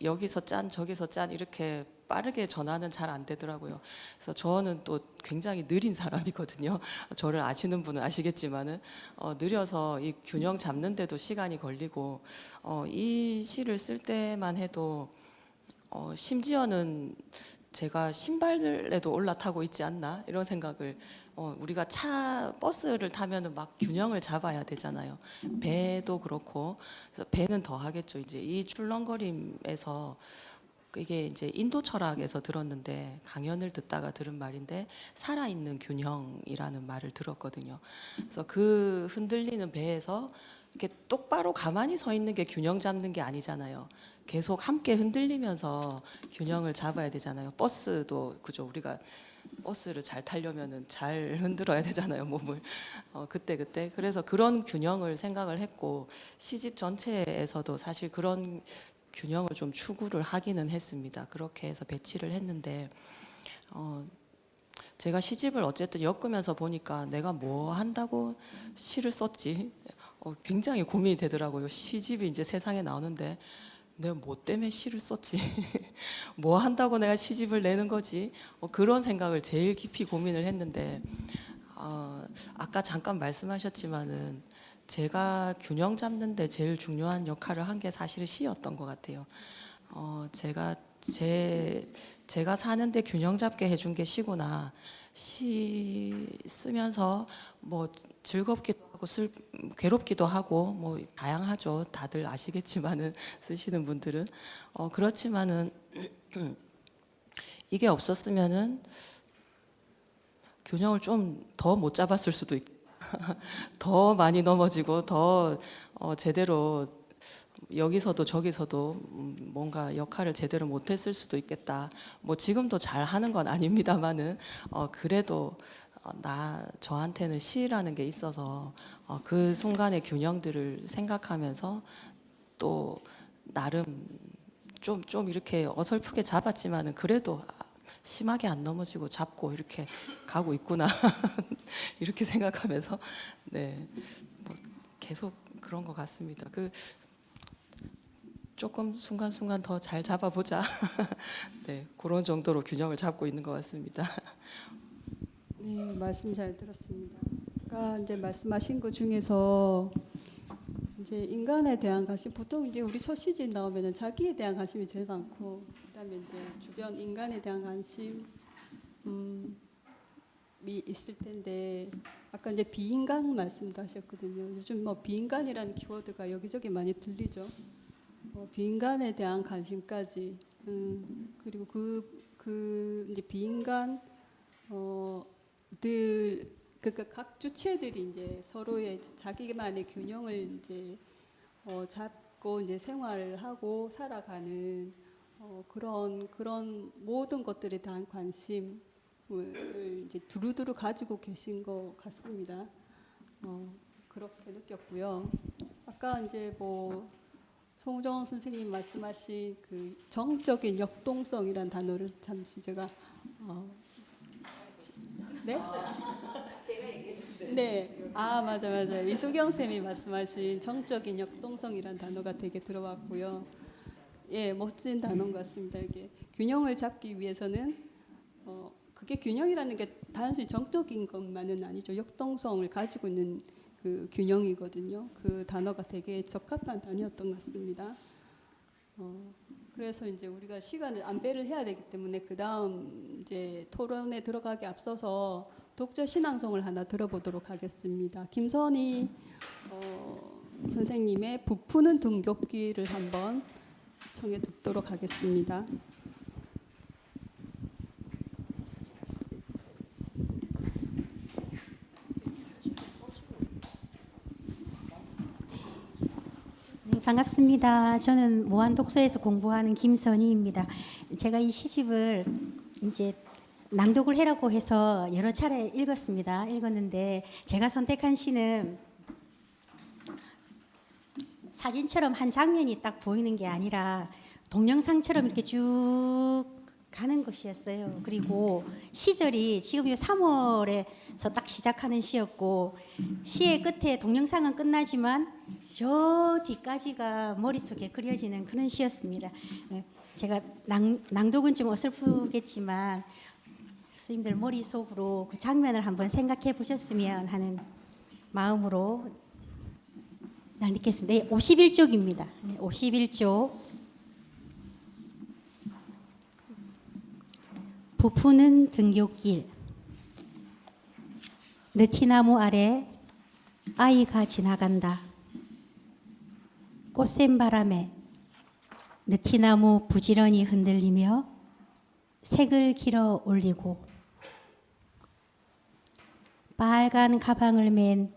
여기서 짠 저기서 짠 이렇게 빠르게 전환은 잘 안 되더라고요. 그래서 저는 또 굉장히 느린 사람이거든요. 저를 아시는 분은 아시겠지만은 느려서 이 균형 잡는데도 시간이 걸리고 이 시를 쓸 때만 해도 심지어는 제가 신발에도 올라타고 있지 않나 이런 생각을 우리가 버스를 타면은 막 균형을 잡아야 되잖아요. 배도 그렇고 그래서 배는 더 하겠죠. 이제 이 출렁거림에서 이게 이제 인도 철학에서 들었는데 강연을 듣다가 들은 말인데 살아있는 균형이라는 말을 들었거든요. 그래서 그 흔들리는 배에서 이렇게 똑바로 가만히 서 있는 게 균형 잡는 게 아니잖아요. 계속 함께 흔들리면서 균형을 잡아야 되잖아요. 버스도 그죠. 우리가 버스를 잘 타려면은 잘 흔들어야 되잖아요, 몸을. 그때 그래서 그런 균형을 생각을 했고 시집 전체에서도 사실 그런 균형을 좀 추구를 하기는 했습니다. 그렇게 해서 배치를 했는데 제가 시집을 어쨌든 엮으면서 보니까 내가 뭐 한다고 시를 썼지? 굉장히 고민이 되더라고요. 시집이 이제 세상에 나오는데 내가 뭐 때문에 시를 썼지? 뭐 한다고 내가 시집을 내는 거지? 그런 생각을 제일 깊이 고민을 했는데 아까 잠깐 말씀하셨지만은 제가 균형 잡는데 제일 중요한 역할을 한 게 사실 시였던 것 같아요. 제가 사는데 균형 잡게 해준 게 시구나. 시 쓰면서 뭐 즐겁기도 하고 괴롭기도 하고 뭐 다양하죠. 다들 아시겠지만은 쓰시는 분들은 그렇지만은 이게 없었으면은 균형을 좀 더 못 잡았을 수도 있고 더 많이 넘어지고 더 제대로 여기서도 저기서도 뭔가 역할을 제대로 못했을 수도 있겠다. 뭐 지금도 잘 하는 건 아닙니다만은 그래도 저한테는 시라는 게 있어서 그 순간의 균형들을 생각하면서 또 나름 좀 이렇게 어설프게 잡았지만은 그래도 심하게 안 넘어지고 잡고 이렇게 가고 있구나 이렇게 생각하면서 네, 뭐 계속 그런 것 같습니다. 조금 순간순간 더 잘 잡아보자. 네, 그런 정도로 균형을 잡고 있는 것 같습니다. 네, 말씀 잘 들었습니다. 아까 이제 말씀하신 것 중에서 이제 인간에 대한 관심, 보통 이제 우리 첫 시집 나오면은 자기에 대한 관심이 제일 많고, 그다음에 이제 주변 인간에 대한 관심이 있을 텐데, 아까 이제 비인간 말씀도 하셨거든요. 요즘 뭐 비인간이라는 키워드가 여기저기 많이 들리죠. 비인간에 대한 관심까지, 그리고 이제 비인간 그러니까 각 주체들이 이제 서로의 자기만의 균형을 이제 잡고 이제 생활을 하고 살아가는 그런 모든 것들에 대한 관심을 이제 두루두루 가지고 계신 것 같습니다. 그렇게 느꼈고요. 아까 이제 뭐 송정원 선생님 말씀하신 그 정적인 역동성이란 단어를 잠시 제가 네? 제가 얘기했습니다. 네, 맞아. 이수경 쌤이 말씀하신 정적인 역동성이란 단어가 되게 들어왔고요. 예, 멋진 단어인 것 같습니다. 이게 균형을 잡기 위해서는 그게 균형이라는 게 단순히 정적인 것만은 아니죠. 역동성을 가지고 있는 그 균형이거든요. 그 단어가 되게 적합한 단어였던 것 같습니다. 그래서 이제 우리가 시간을 안배를 해야 되기 때문에 그 다음 이제 토론에 들어가기 앞서서 독자 신앙송을 하나 들어보도록 하겠습니다. 김선희 선생님의 부푸는 등굣길을 한번 청해 듣도록 하겠습니다. 네, 반갑습니다. 저는 모안독서에서 공부하는 김선희입니다. 제가 이 시집을 이제 낭독을 해라고 해서 여러 차례 읽었는데 제가 선택한 시는 사진처럼 한 장면이 딱 보이는 게 아니라 동영상처럼 이렇게 쭉 가는 것이었어요. 그리고 시절이 지금 3월에서 딱 시작하는 시였고 시의 끝에 동영상은 끝나지만 저 뒤까지가 머릿속에 그려지는 그런 시였습니다. 제가 낭독은 좀 어설프겠지만 스님들 머릿속으로 그 장면을 한번 생각해 보셨으면 하는 마음으로 읽겠습니다. 51쪽입니다. 51쪽. 부푸는 등굣길, 느티나무 아래 아이가 지나간다. 꽃샘 바람에 느티나무 부지런히 흔들리며 색을 길어 올리고 빨간 가방을 맨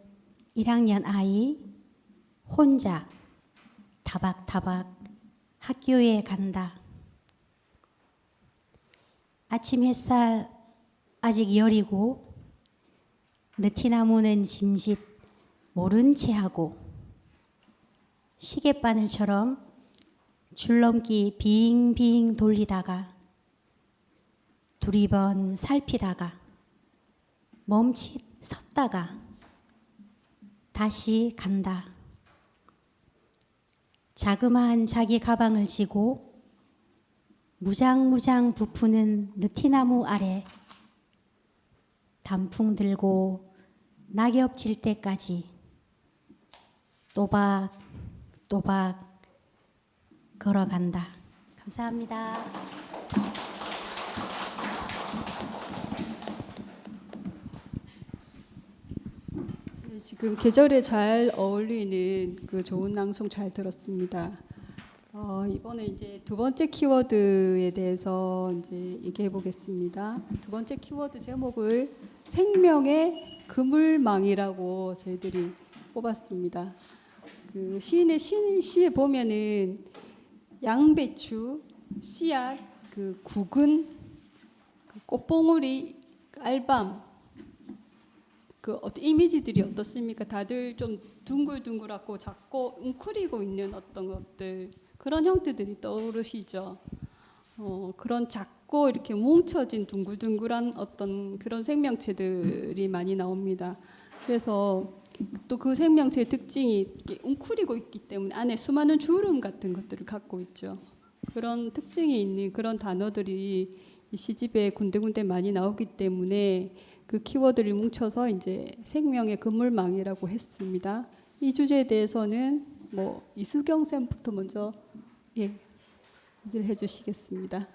1학년 아이 혼자 타박타박 학교에 간다. 아침 햇살 아직 여리고 느티나무는 짐짓 모른 채 하고 시계바늘처럼 줄넘기 빙빙 돌리다가 두리번 살피다가 멈칫 섰다가 다시 간다. 자그마한 자기 가방을 지고 무장무장 부푸는 느티나무 아래 단풍 들고 낙엽 질 때까지 또박또박 걸어간다. 감사합니다. 네, 지금 계절에 잘 어울리는 그 좋은 낭송 잘 들었습니다. 이번에 이제 두 번째 키워드에 대해서 이제 얘기해 보겠습니다. 두 번째 키워드 제목을 생명의 그물망이라고 저희들이 뽑았습니다. 그 시인의 시에 보면은 양배추, 씨앗, 그 구근, 그 꽃봉오리, 알밤, 그 어떤 이미지들이 어떻습니까? 다들 좀 둥글둥글하고 작고 웅크리고 있는 어떤 것들 그런 형태들이 떠오르시죠. 그런 작고 이렇게 뭉쳐진 둥글둥글한 어떤 그런 생명체들이 많이 나옵니다. 그래서 또 그 생명체의 특징이 이렇게 웅크리고 있기 때문에 안에 수많은 주름 같은 것들을 갖고 있죠. 그런 특징이 있는 그런 단어들이 이 시집에 군데군데 많이 나오기 때문에 그 키워드를 뭉쳐서 이제 생명의 그물망이라고 했습니다. 이 주제에 대해서는 뭐 이수경 쌤부터 먼저 얘기를 해주시겠습니다.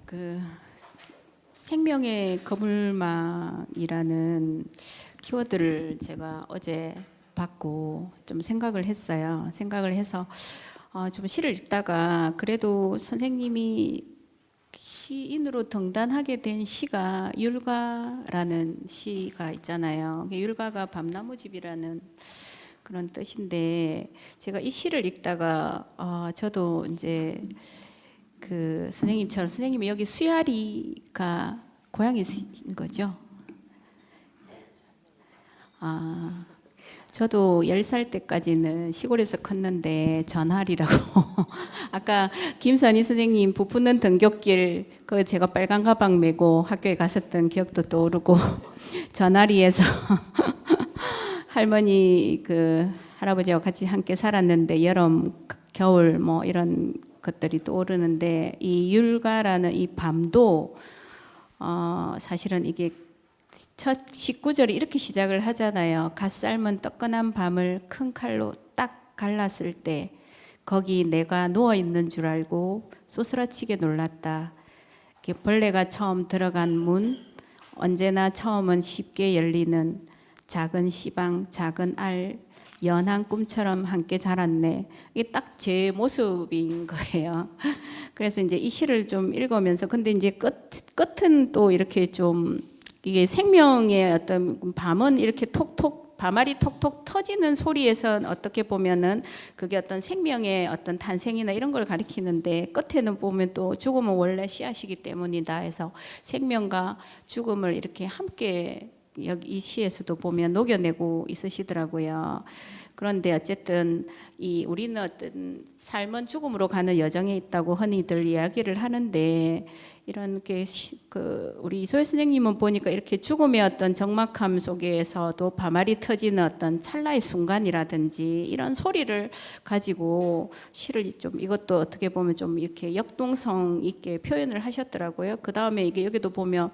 그 생명의 거물망이라는 키워드를 제가 어제 받고 좀 생각을 했어요. 생각을 해서 좀 시를 읽다가 그래도 선생님이 시인으로 등단하게 된 시가 율가라는 시가 있잖아요. 율가가 밤나무집이라는 그런 뜻인데 제가 이 시를 읽다가 저도 이제 그 선생님처럼 선생님이 여기 수야리가 고향이신 거죠? 저도 10살 때까지는 시골에서 컸는데 전할이라고 아까 김선희 선생님 부푸는 등굣길 그 제가 빨간 가방 메고 학교에 갔었던 기억도 떠오르고 전할이에서 할머니 그 할아버지와 같이 함께 살았는데 여름 겨울 뭐 이런 것들이 떠오르는데 이 율가라는 이 밤도 사실은 이게 첫 19절이 이렇게 시작을 하잖아요. 갓 삶은 뜨끈한 밤을 큰 칼로 딱 갈랐을 때 거기 내가 누워 있는 줄 알고 쏘스라치게 놀랐다. 벌레가 처음 들어간 문, 언제나 처음은 쉽게 열리는 작은 시방, 작은 알, 연한 꿈처럼 함께 자랐네. 이게 딱 제 모습인 거예요. 그래서 이제 이 시를 좀 읽으면서 근데 이제 끝은 또 이렇게 좀 이게 생명의 어떤 밤은 이렇게 톡톡 바말이 톡톡 터지는 소리에선 어떻게 보면은 그게 어떤 생명의 어떤 탄생이나 이런 걸 가리키는데 끝에는 보면 또 죽음은 원래 씨앗이기 때문이다 해서 생명과 죽음을 이렇게 함께 여기 이 시에서도 보면 녹여내고 있으시더라고요. 그런데 어쨌든 이 우리는 어떤 삶은 죽음으로 가는 여정에 있다고 흔히들 이야기를 하는데 이런 게 그 우리 이소혜 선생님은 보니까 이렇게 죽음의 어떤 적막함 속에서도 바말이 터지는 어떤 찰나의 순간이라든지 이런 소리를 가지고 시를 좀 이것도 어떻게 보면 좀 이렇게 역동성 있게 표현을 하셨더라고요. 그 다음에 이게 여기도 보면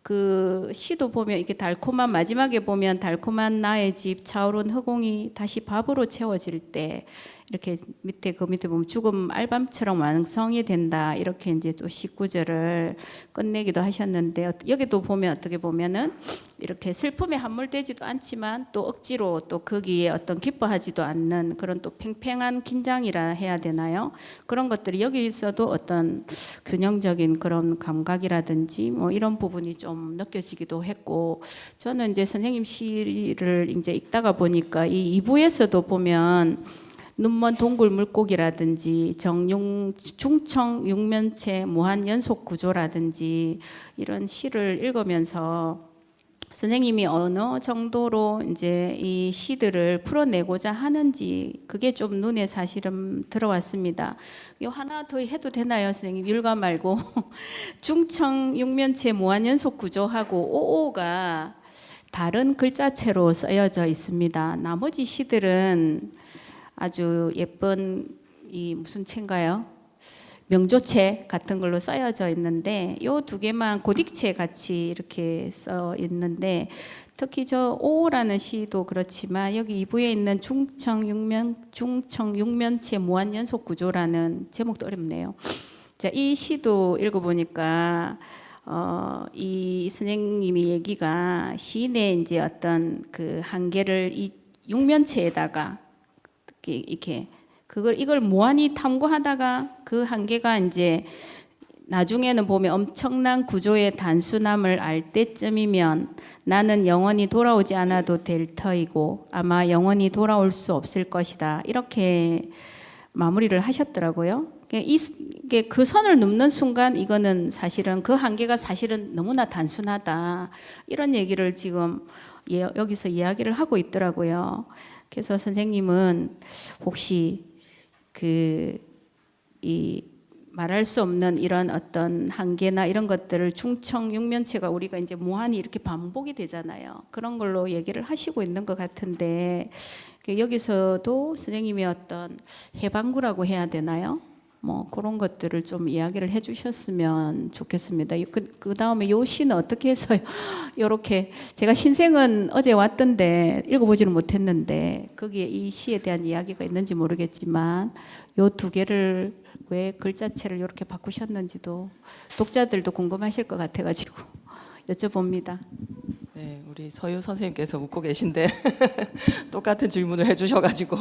그 시도 보면 이게 달콤한 마지막에 보면 달콤한 나의 집 차오른 허공이 다시 밥으로 채워질 때 이렇게 밑에 그 밑에 보면 죽음 알밤처럼 완성이 된다 이렇게 이제 또 19절을 끝내기도 하셨는데 여기도 보면 어떻게 보면은 이렇게 슬픔에 함몰되지도 않지만 또 억지로 또 거기에 어떤 기뻐하지도 않는 그런 또 팽팽한 긴장이라 해야 되나요? 그런 것들이 여기서도 어떤 균형적인 그런 감각이라든지 뭐 이런 부분이 좀 느껴지기도 했고 저는 이제 선생님 시를 이제 읽다가 보니까 이 2부에서도 보면 눈먼 동굴 물고기라든지 중청 육면체 무한 연속 구조라든지 이런 시를 읽으면서 선생님이 어느 정도로 이제 이 시들을 풀어내고자 하는지 그게 좀 눈에 사실은 들어왔습니다. 이거 하나 더 해도 되나요, 선생님? 율가 말고 중청 육면체 무한 연속 구조하고 오오가 다른 글자체로 쓰여져 있습니다. 나머지 시들은 아주 예쁜 이 무슨 채인가요? 명조체 같은 걸로 써여져 있는데 요 두 개만 고딕체 같이 이렇게 써 있는데 특히 저 오라는 시도 그렇지만 여기 2부에 있는 중청 육면체 무한 연속 구조라는 제목도 어렵네요. 자, 이 시도 읽어보니까 이 선생님이 얘기가 시인의 이제 어떤 그 한계를 이 육면체에다가 이렇게 이걸 무한히 탐구하다가 그 한계가 이제 나중에는 보면 엄청난 구조의 단순함을 알 때쯤이면 나는 영원히 돌아오지 않아도 될 터이고 아마 영원히 돌아올 수 없을 것이다. 이렇게 마무리를 하셨더라고요. 이게 그 선을 넘는 순간 이거는 사실은 그 한계가 사실은 너무나 단순하다. 이런 얘기를 지금 여기서 이야기를 하고 있더라고요. 그래서 선생님은 혹시 이 말할 수 없는 이런 어떤 한계나 이런 것들을 중청 육면체가 우리가 이제 무한히 이렇게 반복이 되잖아요. 그런 걸로 얘기를 하시고 있는 것 같은데 여기서도 선생님의 어떤 해방구라고 해야 되나요? 뭐 그런 것들을 좀 이야기를 해주셨으면 좋겠습니다. 그 다음에 요 시는 어떻게 해서 이렇게 제가 신생은 어제 왔던데 읽어보지는 못했는데 거기에 이 시에 대한 이야기가 있는지 모르겠지만 요 두 개를 왜 글자체를 이렇게 바꾸셨는지도 독자들도 궁금하실 것 같아가지고 여쭤봅니다. 네, 우리 서유 선생님께서 웃고 계신데 똑같은 질문을 해주셔가지고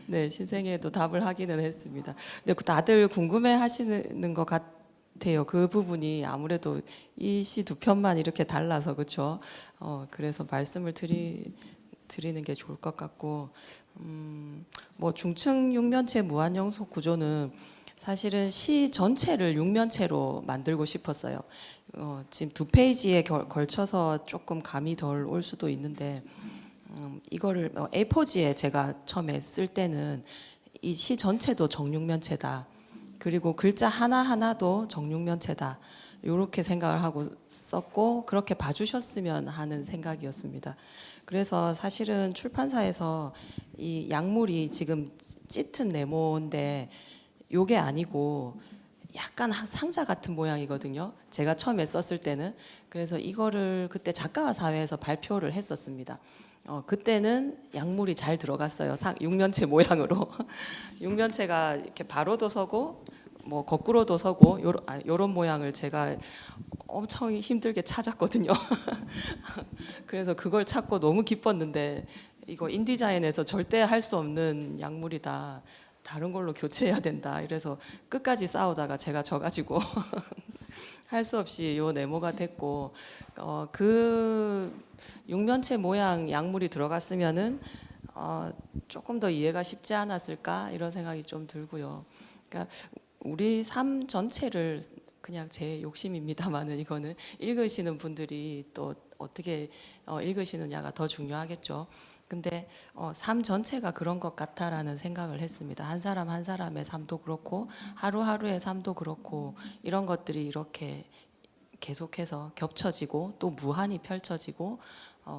네 신생에도 답을 하기는 했습니다. 근데 다들 궁금해하시는 것 같아요. 그 부분이 아무래도 이 시 두 편만 이렇게 달라서 그렇죠. 그래서 말씀을 드리는 게 좋을 것 같고 뭐 중층 육면체 무한연속 구조는 사실은 시 전체를 육면체로 만들고 싶었어요. 지금 두 페이지에 걸쳐서 조금 감이 덜 올 수도 있는데 이거를 A4지에 제가 처음에 쓸 때는 이 시 전체도 정육면체다. 그리고 글자 하나하나도 정육면체다. 이렇게 생각을 하고 썼고 그렇게 봐주셨으면 하는 생각이었습니다. 그래서 사실은 출판사에서 이 약물이 지금 짙은 네모인데 요게 아니고 약간 상자 같은 모양이거든요. 제가 처음에 썼을 때는. 그래서 이거를 그때 작가와 사회에서 발표를 했었습니다. 그때는 약물이 잘 들어갔어요. 육면체 모양으로. 육면체가 이렇게 바로도 서고 뭐 거꾸로도 서고 요런 모양을 제가 엄청 힘들게 찾았거든요. 그래서 그걸 찾고 너무 기뻤는데 이거 인디자인에서 절대 할 수 없는 약물이다. 다른 걸로 교체해야 된다. 이래서 끝까지 싸우다가 제가 져가지고 할 수 없이 요 네모가 됐고 그 육면체 모양 약물이 들어갔으면은 조금 더 이해가 쉽지 않았을까 이런 생각이 좀 들고요. 그러니까 우리 삶 전체를 그냥 제 욕심입니다만은 이거는 읽으시는 분들이 또 어떻게 읽으시느냐가 더 중요하겠죠. 근데 삶 전체가 그런 것 같다라는 생각을 했습니다. 한 사람 한 사람의 삶도 그렇고 하루하루의 삶도 그렇고 이런 것들이 이렇게 계속해서 겹쳐지고 또 무한히 펼쳐지고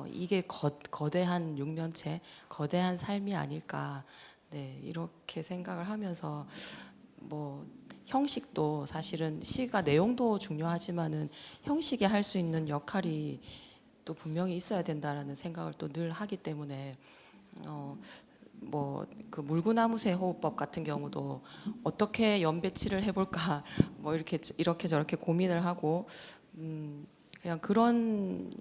이게 거대한 육면체, 거대한 삶이 아닐까. 네, 이렇게 생각을 하면서 뭐 형식도 사실은 시가 내용도 중요하지만은 형식이 할 수 있는 역할이 또 분명히 있어야 된다라는 생각을 또 늘 하기 때문에 뭐 그 물구나무새 호흡법 같은 경우도 어떻게 연배치를 해볼까 뭐 이렇게 저렇게 고민을 하고 그냥 그런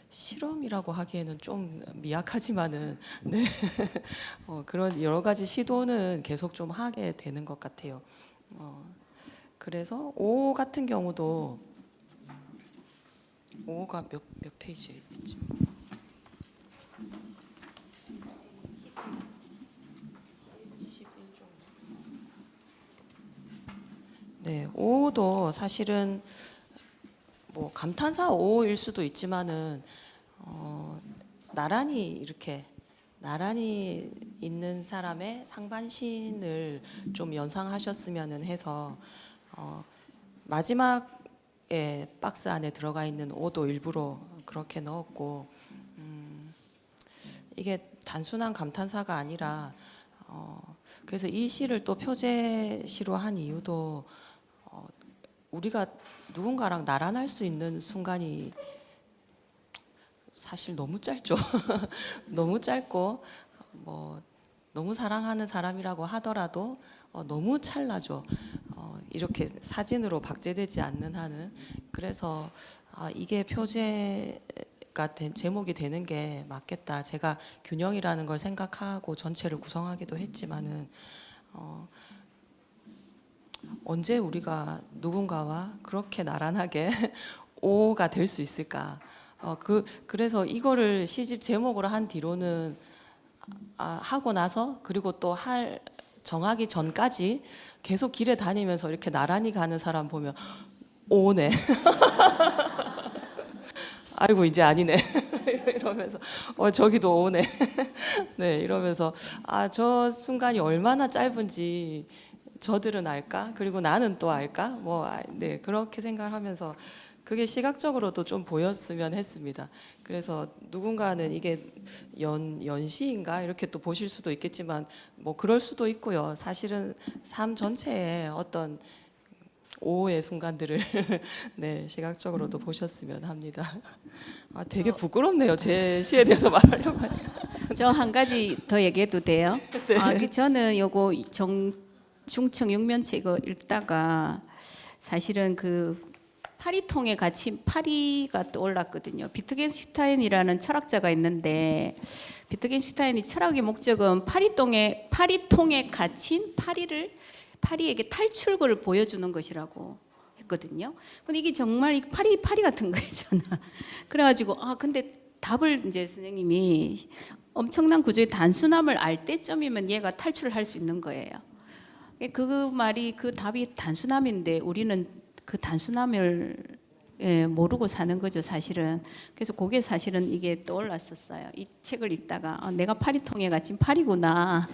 실험이라고 하기에는 좀 미약하지만은 네 그런 여러 가지 시도는 계속 좀 하게 되는 것 같아요. 그래서 오 같은 경우도 오가 몇 페이지에 있지? 네, 오도 사실은 뭐 감탄사 오일 수도 있지만은 나란히 이렇게 나란히 있는 사람의 상반신을 좀 연상하셨으면 해서 마지막에 박스 안에 들어가 있는 오도 일부러 그렇게 넣었고 이게 단순한 감탄사가 아니라 그래서 이 시를 또 표제시로 한 이유도 우리가 누군가랑 나란할 수 있는 순간이 사실 너무 짧죠. 너무 짧고 뭐 너무 사랑하는 사람이라고 하더라도 너무 찰나죠. 이렇게 사진으로 박제되지 않는 한은. 그래서 이게 표제가 된 제목이 되는 게 맞겠다. 제가 균형이라는 걸 생각하고 전체를 구성하기도 했지만은 언제 우리가 누군가와 그렇게 나란하게 오가 될 수 있을까? 그래서 이거를 시집 제목으로 한 뒤로는 하고 나서 그리고 또 정하기 전까지 계속 길에 다니면서 이렇게 나란히 가는 사람 보면 오네. 아이고 이제 아니네. 이러면서 저기도 오네. 네, 이러면서 저 순간이 얼마나 짧은지 저들은 알까? 그리고 나는 또 알까? 네, 그렇게 생각하면서 그게 시각적으로도 좀 보였으면 했습니다. 그래서 누군가는 이게 연시인가 이렇게 또 보실 수도 있겠지만 뭐 그럴 수도 있고요. 사실은 삶 전체에 어떤 오의 순간들을 네, 시각적으로도 보셨으면 합니다. 되게 부끄럽네요. 제 시에 대해서 말하려고 하니까. 저 한 가지 더 얘기해도 돼요? 네. 저는 요거 중청 육면체 이거 읽다가 사실은 그 파리통에 갇힌 파리가 떠올랐거든요. 비트겐슈타인이라는 철학자가 있는데 비트겐슈타인이 철학의 목적은 파리통에 갇힌 파리에게 탈출구를 보여주는 것이라고 했거든요. 근데 이게 정말 파리 같은 거예요, 저는. 그래가지고 근데 답을 이제 선생님이 엄청난 구조의 단순함을 알 때쯤이면 얘가 탈출을 할 수 있는 거예요. 그 말이 그 답이 단순함인데 우리는 그 단순함을 모르고 사는 거죠, 사실은. 그래서 그게 사실은 이게 떠올랐었어요. 이 책을 읽다가 내가 파리통에 갇힌 파리구나.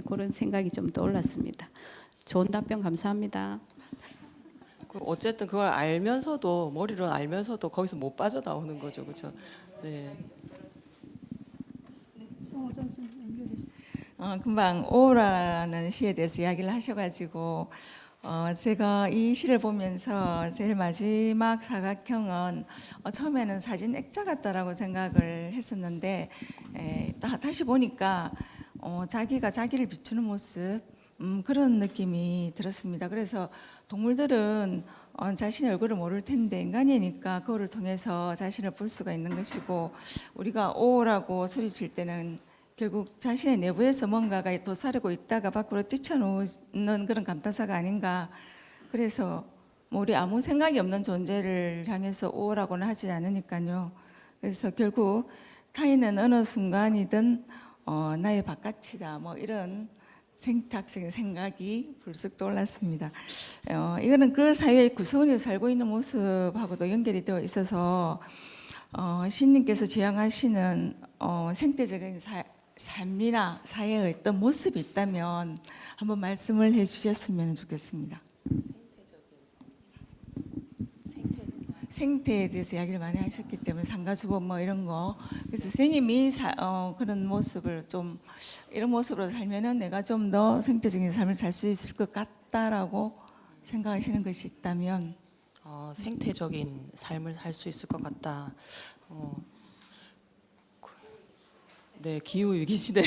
그런 생각이 좀 떠올랐습니다. 좋은 답변 감사합니다. 어쨌든 그걸 알면서도 머리로 알면서도 거기서 못 빠져나오는 거죠, 그렇죠? 네. 송호정 선생님 연결해 주세요. 금방 오라는 시에 대해서 이야기를 하셔가지고 제가 이 시를 보면서 제일 마지막 사각형은 처음에는 사진 액자 같다라고 생각을 했었는데 다시 보니까 자기가 자기를 비추는 모습 그런 느낌이 들었습니다. 그래서 동물들은 자신의 얼굴을 모를 텐데 인간이니까 그거를 통해서 자신을 볼 수가 있는 것이고 우리가 오라고 소리칠 때는 결국 자신의 내부에서 뭔가가 도사르고 있다가 밖으로 뛰쳐놓는 그런 감탄사가 아닌가 그래서 뭐 우리 아무 생각이 없는 존재를 향해서 오라고는 하지 않으니까요. 그래서 결국 타인은 어느 순간이든 나의 바깥이다 뭐 이런 생탁적인 생각이 불쑥 떠올랐습니다. 이거는 그 사회의 구성원이 살고 있는 모습하고도 연결이 되어 있어서 시인님께서 지향하시는 생태적인 삶이나 사회의 어떤 모습이 있다면 한번 말씀을 해주셨으면 좋겠습니다. 생태에 대해서 이야기를 많이 하셨기 때문에 상가주거 뭐 이런 거. 그래서 선생님이 그런 모습을 좀 이런 모습으로 살면은 내가 좀 더 생태적인 삶을 살 수 있을 것 같다라고 생각하시는 것이 있다면 생태적인 삶을 살 수 있을 것 같다. 네, 기후 위기 시대.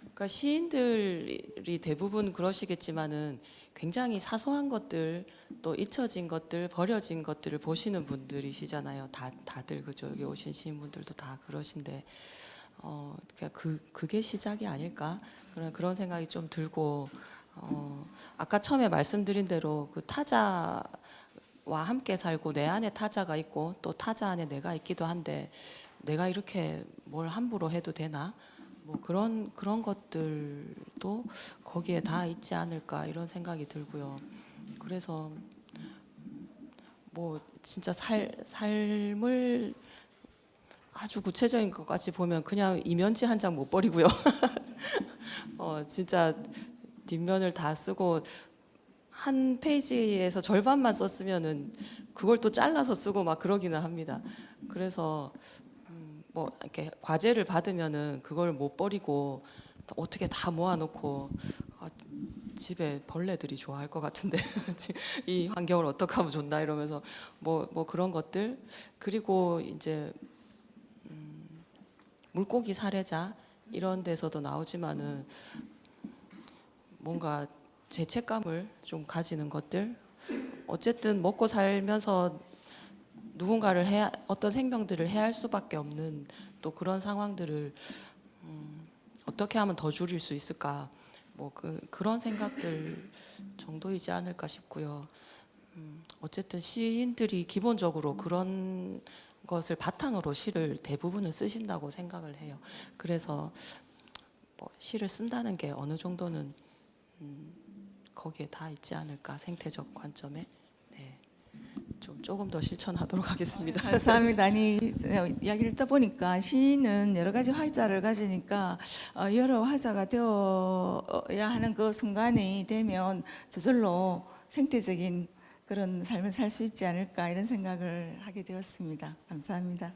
그러니까 시인들이 대부분 그러시겠지만은 굉장히 사소한 것들, 또 잊혀진 것들, 버려진 것들을 보시는 분들이시잖아요. 다들 그죠? 여기 오신 시인분들도 다 그러신데, 그게 시작이 아닐까? 그런 생각이 좀 들고, 아까 처음에 말씀드린 대로 그 타자와 함께 살고 내 안에 타자가 있고 또 타자 안에 내가 있기도 한데 내가 이렇게 뭘 함부로 해도 되나? 뭐 그런 것들도 거기에 다 있지 않을까 이런 생각이 들고요. 그래서 뭐 진짜 삶을 아주 구체적인 것까지 보면 그냥 이면지 한 장 못 버리고요. 진짜 뒷면을 다 쓰고 한 페이지에서 절반만 썼으면은 그걸 또 잘라서 쓰고 막 그러기는 합니다. 그래서 뭐 이렇게 과제를 받으면은 그걸 못 버리고 어떻게 다 모아놓고 집에 벌레들이 좋아할 것 같은데 이 환경을 어떻게 하면 좋나 이러면서 뭐 그런 것들. 그리고 이제 물고기 사례자 이런 데서도 나오지만은 뭔가 죄책감을 좀 가지는 것들. 어쨌든 먹고 살면서 누군가를 어떤 생명들을 해할 수밖에 없는 또 그런 상황들을 어떻게 하면 더 줄일 수 있을까? 뭐 그런 생각들 정도이지 않을까 싶고요. 어쨌든 시인들이 기본적으로 그런 것을 바탕으로 시를 대부분은 쓰신다고 생각을 해요. 그래서 뭐 시를 쓴다는 게 어느 정도는 거기에 다 있지 않을까, 생태적 관점에. 네, 조금 더 실천하도록 하겠습니다. 감사합니다. 아니 이야기를 떠보니까 시인은 여러 가지 화자를 가지니까 여러 화자가 되어야 하는 그 순간이 되면 저절로 생태적인 그런 삶을 살 수 있지 않을까 이런 생각을 하게 되었습니다. 감사합니다.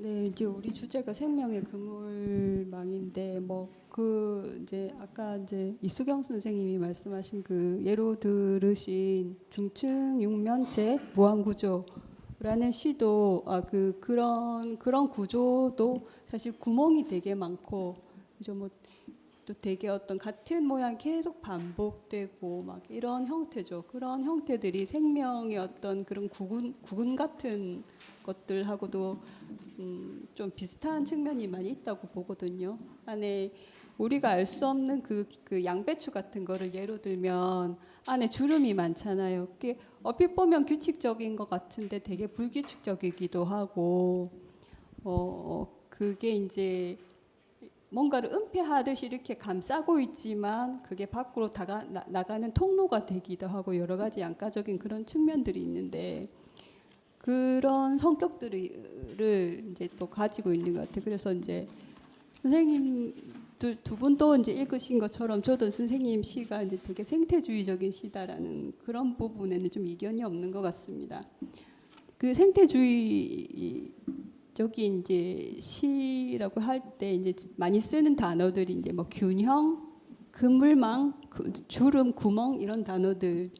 네, 이제 우리 주제가 생명의 그물망인데 이제 아까 이제 이수경 선생님이 말씀하신 그 예로 들으신 중층 육면체 무한구조라는 시도 그런 구조도 사실 구멍이 되게 많고 그죠 또 되게 어떤 같은 모양 계속 반복되고 막 이런 형태죠. 그런 형태들이 생명의 어떤 그런 구근 같은 것들하고도 좀 비슷한 측면이 많이 있다고 보거든요. 안에 우리가 알 수 없는 그 양배추 같은 거를 예로 들면 안에 주름이 많잖아요. 그게 얼핏 보면 규칙적인 것 같은데 되게 불규칙적이기도 하고 그게 이제 뭔가를 은폐하듯이 이렇게 감싸고 있지만 그게 밖으로 나가는 통로가 되기도 하고 여러 가지 양가적인 그런 측면들이 있는데 그런 성격들을 이제 또 가지고 있는 것 같아요. 그래서 이제 선생님 두 분도 이제 읽으신 것처럼 저도 선생님 시가 이제 되게 생태주의적인 시다라는 그런 부분에는 좀 이견이 없는 것 같습니다. 그 생태주의 저기 이제 시라고 할 때 이제 많이 쓰는 단어들이 이제 뭐 균형, 그물망, 주름, 구멍 이런 단어들인데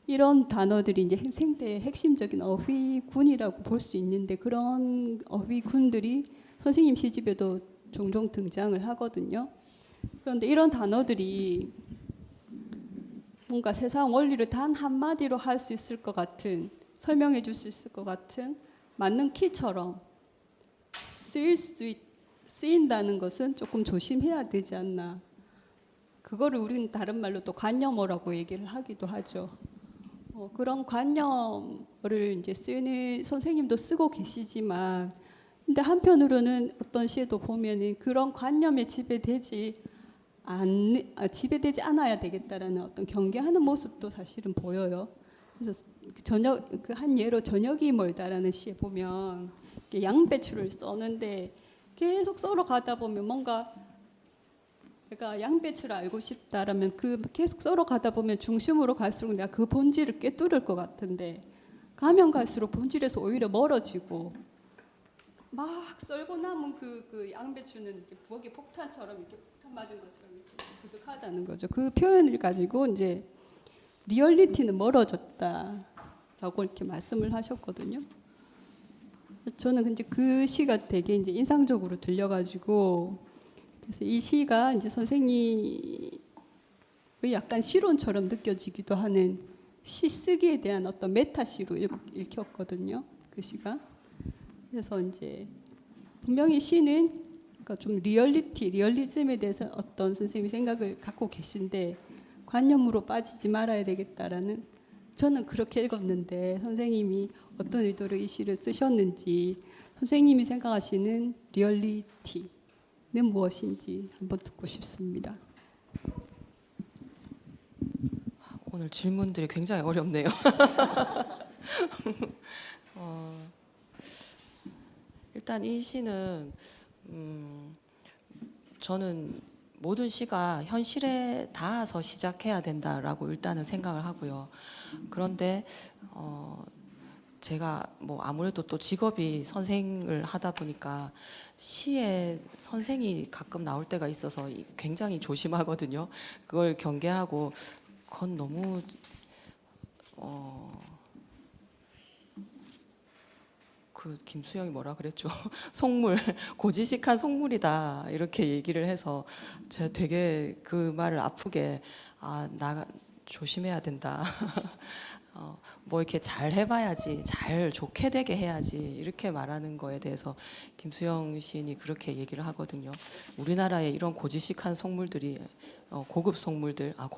이런 단어들이 이제 생태의 핵심적인 어휘군이라고 볼 수 있는데 그런 어휘군들이 선생님 시집에도 종종 등장을 하거든요. 그런데 이런 단어들이 뭔가 세상 원리를 단 한마디로 할 수 있을 것 같은 설명해 줄 수 있을 것 같은 맞는 키처럼 쓰인다는 것은 조금 조심해야 되지 않나. 그거를 우리는 다른 말로 또 관념어라고 얘기를 하기도 하죠. 그런 관념어를 이제 쓰는 선생님도 쓰고 계시지만, 근데 한편으로는 어떤 시에도 보면은 그런 관념에 지배되지 않아야 되겠다라는 어떤 경계하는 모습도 사실은 보여요. 그래서 그 한 예로 저녁이 멀다라는 시에 보면 양배추를 써는데 계속 썰어 가다 보면 뭔가 제가 양배추를 알고 싶다라면 그 계속 썰어 가다 보면 중심으로 갈수록 내가 그 본질을 꿰뚫을 것 같은데 가면 갈수록 본질에서 오히려 멀어지고 막 썰고 남은 그 양배추는 이렇게 부엌의 폭탄처럼 이렇게 폭탄 맞은 것처럼 이렇게 부득하다는 거죠. 그 표현을 가지고 이제 리얼리티는 멀어졌다라고 이렇게 말씀을 하셨거든요. 저는 근데 그 시가 되게 이제 인상적으로 들려가지고 그래서 이 시가 이제 선생님의 약간 시론처럼 느껴지기도 하는 시 쓰기에 대한 어떤 메타시로 읽혔거든요. 그 시가. 그래서 이제 분명히 시는 그러니까 좀 리얼리즘에 대해서 어떤 선생님이 생각을 갖고 계신데 관념으로 빠지지 말아야 되겠다라는 저는 그렇게 읽었는데 선생님이 어떤 의도로 이 시를 쓰셨는지 선생님이 생각하시는 리얼리티는 무엇인지 한번 듣고 싶습니다. 오늘 질문들이 굉장히 어렵네요. 일단 이 시는 저는 모든 시가 현실에 닿아서 시작해야 된다라고 일단은 생각을 하고요. 그런데 제가 뭐 아무래도 또 직업이 선생을 하다 보니까 시에 선생이 가끔 나올 때가 있어서 굉장히 조심하거든요. 그걸 경계하고 그건 너무 그 김수영이 뭐라 그랬죠? 속물, 고지식한 속물이다 이렇게 얘기를 해서 제가 되게 그 말을 아프게 나 조심해야 된다. 뭐 이렇게 잘 해봐야지, 잘 좋게 되게 해야지 이렇게 말하는 거에 대해서 김수영 시인이 그렇게 얘기를 하거든요. 우리나라에 이런 고지식한 속물들이 고급 속물들이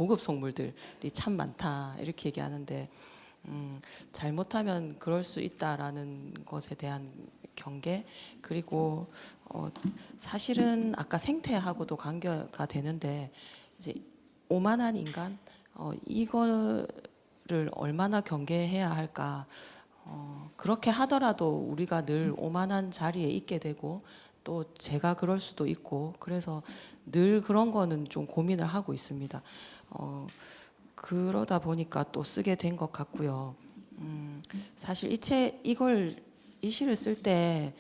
참 많다 이렇게 얘기하는데. 잘못하면 그럴 수 있다라는 것에 대한 경계 그리고 사실은 아까 생태하고도 관계가 되는데 이제 오만한 인간 이거를 얼마나 경계해야 할까 그렇게 하더라도 우리가 늘 오만한 자리에 있게 되고 또 제가 그럴 수도 있고 그래서 늘 그런 거는 좀 고민을 하고 있습니다. 그러다 보니까 또 쓰게 된 것 같고요. 사실 이 시를 쓸 때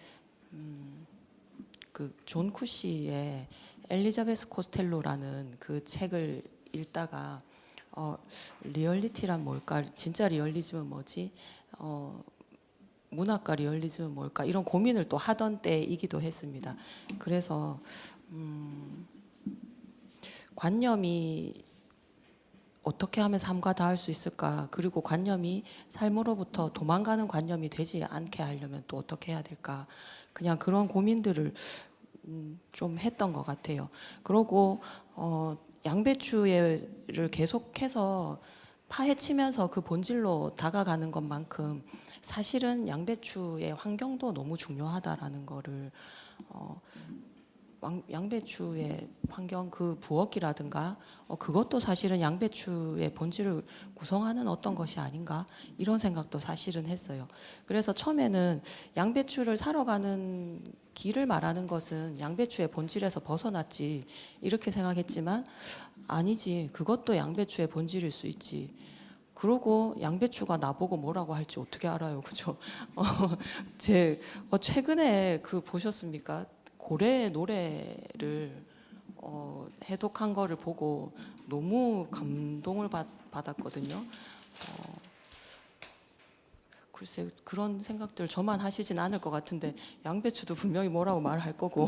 그 존 쿠시의 엘리자베스 코스텔로라는 그 책을 읽다가 리얼리티란 뭘까? 진짜 리얼리즘은 뭐지? 문학과 리얼리즘은 뭘까? 이런 고민을 또 하던 때이기도 했습니다. 그래서 관념이 어떻게 하면 삶과 닿을 수 있을까? 그리고 관념이 삶으로부터 도망가는 관념이 되지 않게 하려면 또 어떻게 해야 될까? 그냥 그런 고민들을 좀 했던 것 같아요. 그리고 양배추를 계속해서 파헤치면서 그 본질로 다가가는 것만큼 사실은 양배추의 환경도 너무 중요하다라는 거를 양배추의 환경 그 부엌이라든가 그것도 사실은 양배추의 본질을 구성하는 어떤 것이 아닌가 이런 생각도 사실은 했어요. 그래서 처음에는 양배추를 사러 가는 길을 말하는 것은 양배추의 본질에서 벗어났지 이렇게 생각했지만 아니지 그것도 양배추의 본질일 수 있지. 그러고 양배추가 나보고 뭐라고 할지 어떻게 알아요, 그죠? 최근에 그 보셨습니까? 고래의 노래를 해독한 거를 보고 너무 감동을 받았거든요. 글쎄 그런 생각들 저만 하시진 않을 것 같은데 양배추도 분명히 뭐라고 말할 거고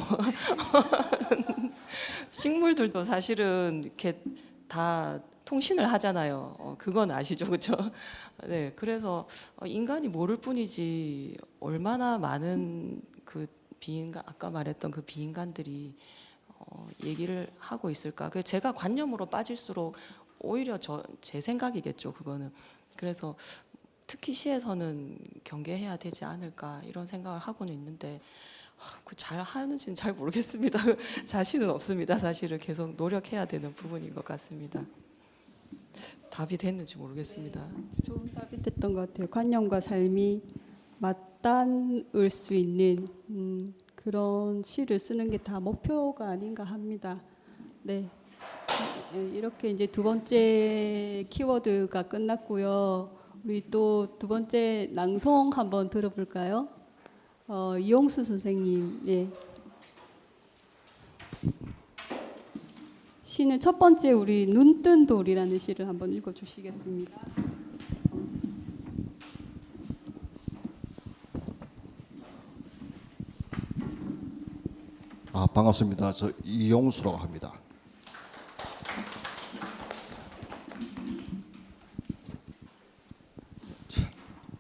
식물들도 사실은 이렇게 다 통신을 하잖아요. 그건 아시죠, 그렇죠? 네, 그래서 인간이 모를 뿐이지 얼마나 많은 그 비인간, 아까 말했던 그 비인간들이 얘기를 하고 있을까? 그 제가 관념으로 빠질수록 오히려 제 생각이겠죠, 그거는. 그래서 특히 시에서는 경계해야 되지 않을까 이런 생각을 하고는 있는데 그 잘 하는지는 잘 모르겠습니다. 자신은 없습니다. 사실은 계속 노력해야 되는 부분인 것 같습니다. 답이 됐는지 모르겠습니다. 좋은 답이 됐던 것 같아요. 관념과 삶이 맞닿을 수 있는 그런 시를 쓰는 게 다 목표가 아닌가 합니다. 네, 이렇게 이제 두 번째 키워드가 끝났고요. 우리 또 두 번째 낭송 한번 들어볼까요? 이용수 선생님, 네. 시는 첫 번째 우리 눈뜬 돌이라는 시를 한번 읽어주시겠습니다. 반갑습니다. 저 이용수라고 합니다.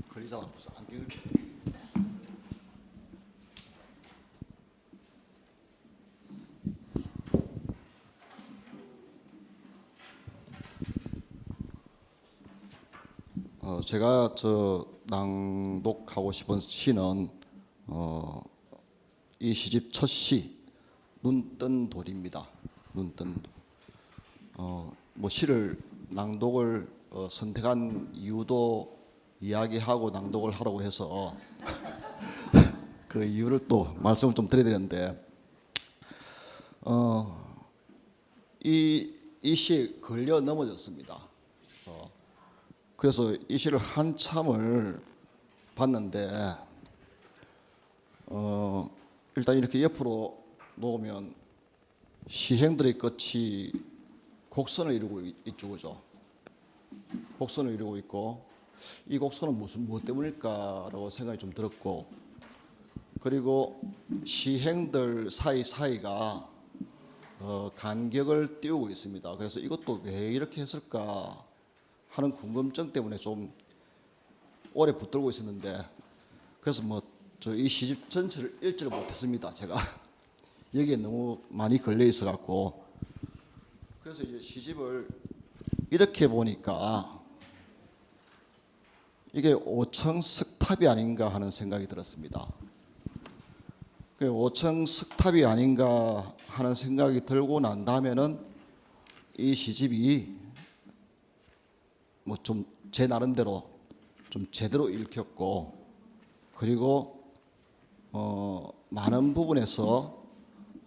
거리잖아, 무슨 안경 이렇게. 제가 저 낭독하고 싶은 시는 이 시집 첫 시 눈뜬 돌입니다. 눈뜬 돌. 뭐 시를 낭독을 선택한 이유도 이야기하고 낭독을 하라고 해서 그 이유를 또 말씀을 좀 드려야 되는데 이 시에 걸려 넘어졌습니다. 그래서 이 시를 한참을 봤는데 일단 이렇게 옆으로 놓으면 시행들의 끝이 곡선을 이루고 있죠, 그죠? 곡선을 이루고 있고 이 곡선은 무엇 때문일까라고 생각이 좀 들었고 그리고 시행들 사이가 간격을 띄우고 있습니다. 그래서 이것도 왜 이렇게 했을까 하는 궁금증 때문에 좀 오래 붙들고 있었는데 그래서 뭐 저 이 시집 전체를 읽지를 못했습니다. 제가 여기에 너무 많이 걸려 있어 갖고 그래서 이제 시집을 이렇게 보니까 이게 오청석탑이 아닌가 하는 생각이 들었습니다. 그 오청석탑이 아닌가 하는 생각이 들고 난 다음에는 이 시집이 뭐 좀 제 나름대로 좀 제대로 읽혔고 그리고 많은 부분에서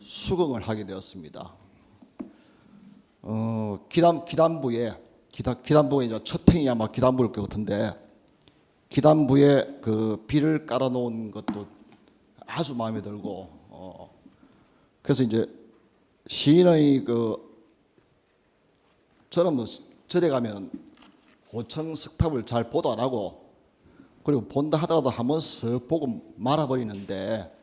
수긍을 하게 되었습니다. 기단부에 이제 첫 행이 아마 기단부일 것 같은데 기단부에 그 비를 깔아놓은 것도 아주 마음에 들고 그래서 이제 시인의 저는 뭐 절에 가면 오청석탑을 잘 보도 안 하고 그리고 본다 하더라도 한번 쓱 보고 말아버리는데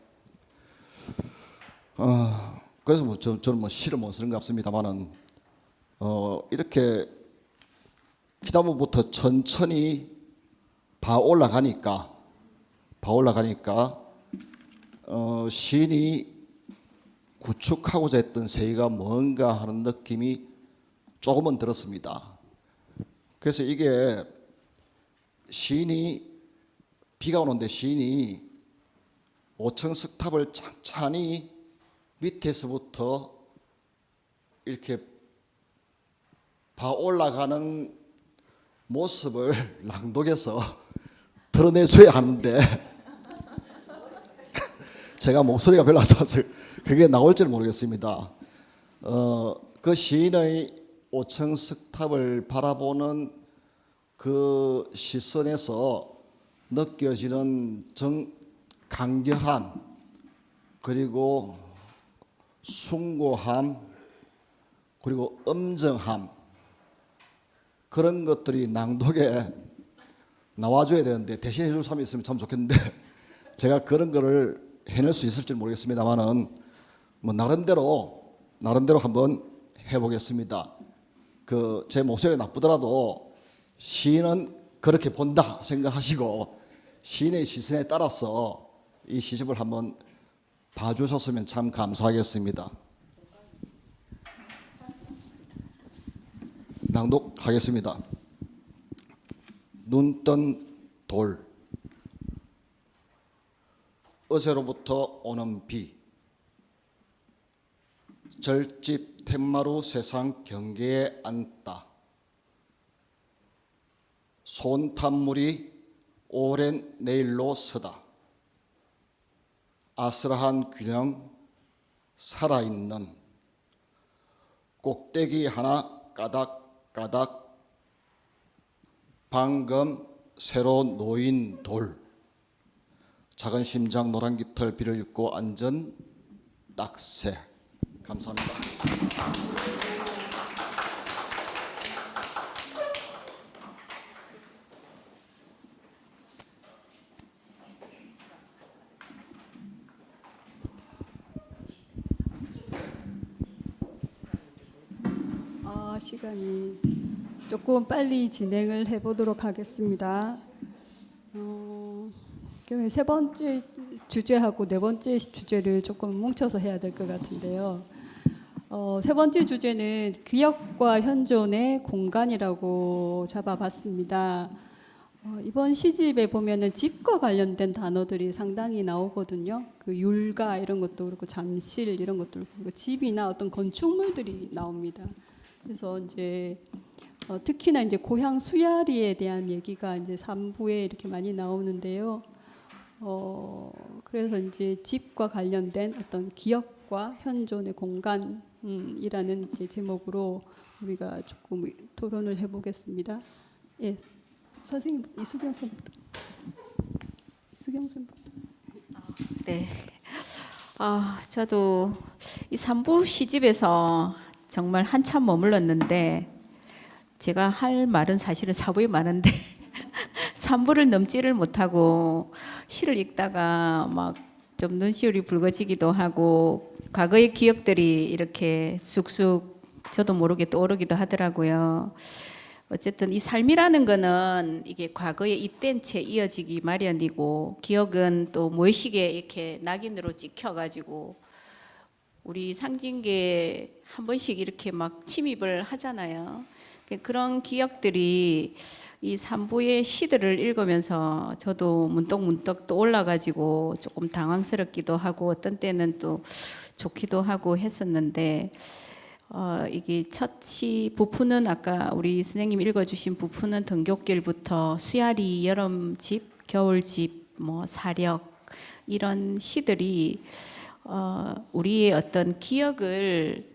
그래서 뭐 저는 뭐 시를 못 쓰는 것 같습니다만은 이렇게 기단부부터 천천히 봐 올라가니까 시인이 구축하고자 했던 세계가 뭔가 하는 느낌이 조금은 들었습니다. 그래서 이게 비가 오는데 시인이 오청석탑을 찬찬히 밑에서부터 이렇게 봐 올라가는 모습을 낭독해서 드러내줘야 하는데 제가 목소리가 별로 안 좋아서 그게 나올지는 모르겠습니다. 그 시인의 오청석탑을 바라보는 그 시선에서 느껴지는 간결함 그리고 숭고함 그리고 엄정함 그런 것들이 낭독에 나와줘야 되는데 대신 해줄 사람이 있으면 참 좋겠는데 제가 그런 거를 해낼 수 있을지 모르겠습니다만은 뭐 나름대로 한번 해보겠습니다. 그 제 목소리가 나쁘더라도 시인은 그렇게 본다 생각하시고 시인의 시선에 따라서 이 시집을 한번 봐주셨으면 참 감사하겠습니다. 낭독하겠습니다. 눈 뜬 돌, 어제로부터 오는 비, 절집 텐마루 세상 경계에 앉다. 손탄물이 오랜 내일로 서다. 아슬한 균형 살아있는 꼭대기 하나 까닥까닥 방금 새로 놓인 돌. 작은 심장 노란 깃털 비를 입고 앉은 낙새. 감사합니다. 시간이 조금 빨리 진행을 해보도록 하겠습니다. 그러면 세 번째 주제하고 네 번째 주제를 조금 뭉쳐서 해야 될 것 같은데요. 세 번째 주제는 기억과 현존의 공간이라고 잡아봤습니다. 이번 시집에 보면은 집과 관련된 단어들이 상당히 나오거든요. 그 율가 이런 것도 그렇고 잠실 이런 것도 그렇고 집이나 어떤 건축물들이 나옵니다. 그래서 이제 특히나 이제 고향 수야리에 대한 얘기가 이제 3부에 이렇게 많이 나오는데요. 그래서 이제 집과 관련된 어떤 기억과 현존의 공간이라는 이제 제목으로 우리가 조금 토론을 해보겠습니다. 예, 선생님 이수경 선생님부터. 이수경 선생님부터. 네. 저도 이 3부 시집에서 정말 한참 머물렀는데 제가 할 말은 사실은 4부에 많은데 3부를 넘지를 못하고 시를 읽다가 막 좀 눈시울이 붉어지기도 하고 과거의 기억들이 이렇게 쑥쑥 저도 모르게 떠오르기도 하더라고요. 어쨌든 이 삶이라는 거는 이게 과거에 잇댄 채 이어지기 마련이고 기억은 또 무의식에 이렇게 낙인으로 찍혀가지고 우리 상징계에 한 번씩 이렇게 막 침입을 하잖아요. 그런 기억들이 이 3부의 시들을 읽으면서 저도 문득문득 떠올라가지고 조금 당황스럽기도 하고 어떤 때는 또 좋기도 하고 했었는데 이게 첫 시 부푸는 아까 우리 선생님 읽어주신 부푸는 등굣길부터 수야리, 여름집, 겨울집, 뭐 사력 이런 시들이 우리의 어떤 기억을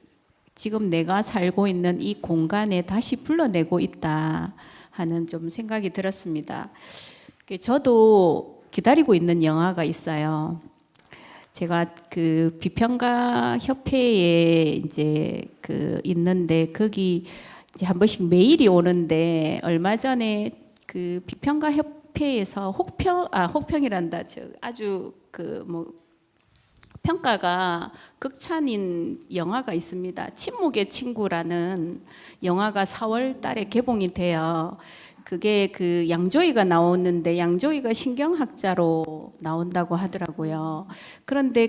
지금 내가 살고 있는 이 공간에 다시 불러내고 있다 하는 좀 생각이 들었습니다. 저도 기다리고 있는 영화가 있어요. 제가 그 비평가 협회에 이제 그 있는데 거기 이제 한 번씩 메일이 오는데 얼마 전에 그 비평가 협회에서 혹평이란다. 아주 그 뭐 평가가 극찬인 영화가 있습니다. 침묵의 친구라는 영화가 4월 달에 개봉이 돼요. 그게 그 양조위가 나오는데 양조위가 신경학자로 나온다고 하더라고요. 그런데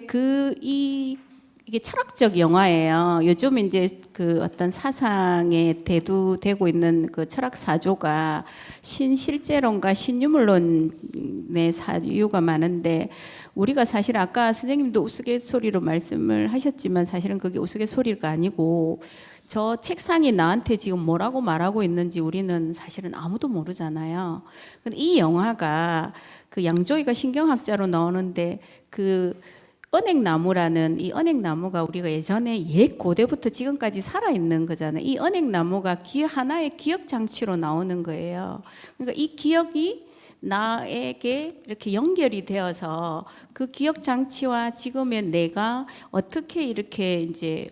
이게 철학적 영화예요. 요즘 이제 그 어떤 사상에 대두되고 있는 그 철학 사조가 신실제론과 신유물론의 사유가 많은데 우리가 사실 아까 선생님도 우스갯소리로 말씀을 하셨지만 사실은 그게 우스갯소리가 아니고 저 책상이 나한테 지금 뭐라고 말하고 있는지 우리는 사실은 아무도 모르잖아요. 근데 이 영화가 그 양조위가 신경학자로 나오는데 그 은행나무라는 이 은행나무가 우리가 예전에 옛 고대부터 지금까지 살아있는 거잖아요. 이 은행나무가 하나의 기억 장치로 나오는 거예요. 그러니까 이 기억이 나에게 이렇게 연결이 되어서 그 기억 장치와 지금의 내가 어떻게 이렇게 이제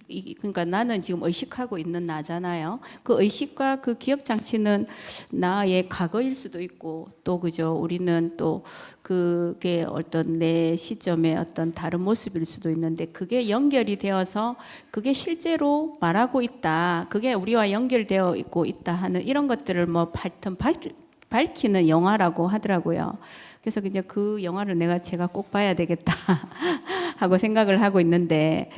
그러니까 나는 지금 의식하고 있는 나잖아요. 그 의식과 그 기억 장치는 나의 과거일 수도 있고 또 그죠. 우리는 또 그게 어떤 내 시점의 어떤 다른 모습일 수도 있는데 그게 연결이 되어서 그게 실제로 말하고 있다. 그게 우리와 연결되어 있고 있다 하는 이런 것들을 뭐 하여튼 밝히는 영화라고 하더라고요. 그래서 이제 그 영화를 제가 꼭 봐야 되겠다 하고 생각을 하고 있는데,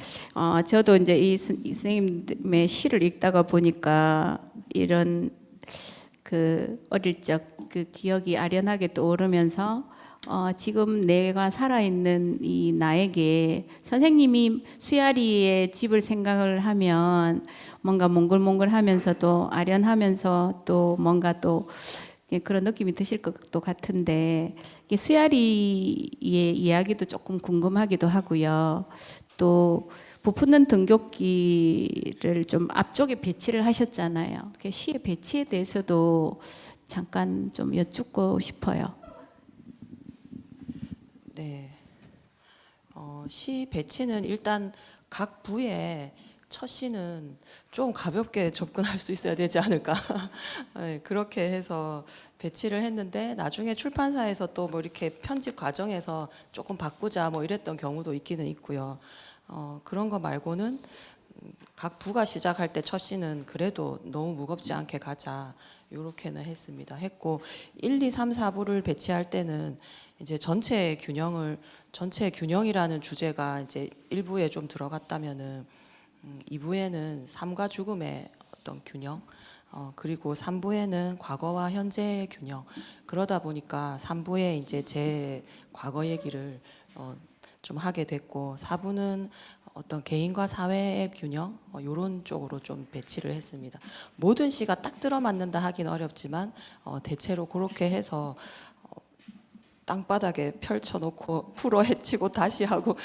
저도 이제 이 선생님의 시를 읽다가 보니까 이런 그 어릴 적 그 기억이 아련하게 떠오르면서 지금 내가 살아있는 이 나에게 선생님이 수야리의 집을 생각을 하면 뭔가 몽글몽글하면서도 아련하면서 또 뭔가 또 그런 느낌이 드실 것도 같은데 수야리의 이야기도 조금 궁금하기도 하고요. 또 부푸는 등굣길을 좀 앞쪽에 배치를 하셨잖아요. 그 시의 배치에 대해서도 잠깐 좀 여쭙고 싶어요. 네. 시 배치는 일단 각 부에 첫 시는 좀 가볍게 접근할 수 있어야 되지 않을까. 네, 그렇게 해서 배치를 했는데 나중에 출판사에서 또 뭐 이렇게 편집 과정에서 조금 바꾸자 뭐 이랬던 경우도 있기는 있고요. 그런 거 말고는 각 부가 시작할 때 첫 시는 그래도 너무 무겁지 않게 가자 이렇게는 했고 1, 2, 3, 4부를 배치할 때는 이제 전체 균형이라는 주제가 이제 1부에 좀 들어갔다면은 2부에는 삶과 죽음의 어떤 균형, 그리고 3부에는 과거와 현재의 균형. 그러다 보니까 3부에 이제 제 과거 얘기를 좀 하게 됐고 4부는 어떤 개인과 사회의 균형 이런 쪽으로 좀 배치를 했습니다. 모든 시가 딱 들어맞는다 하긴 어렵지만 대체로 그렇게 해서 땅바닥에 펼쳐놓고 풀어 헤치고 다시 하고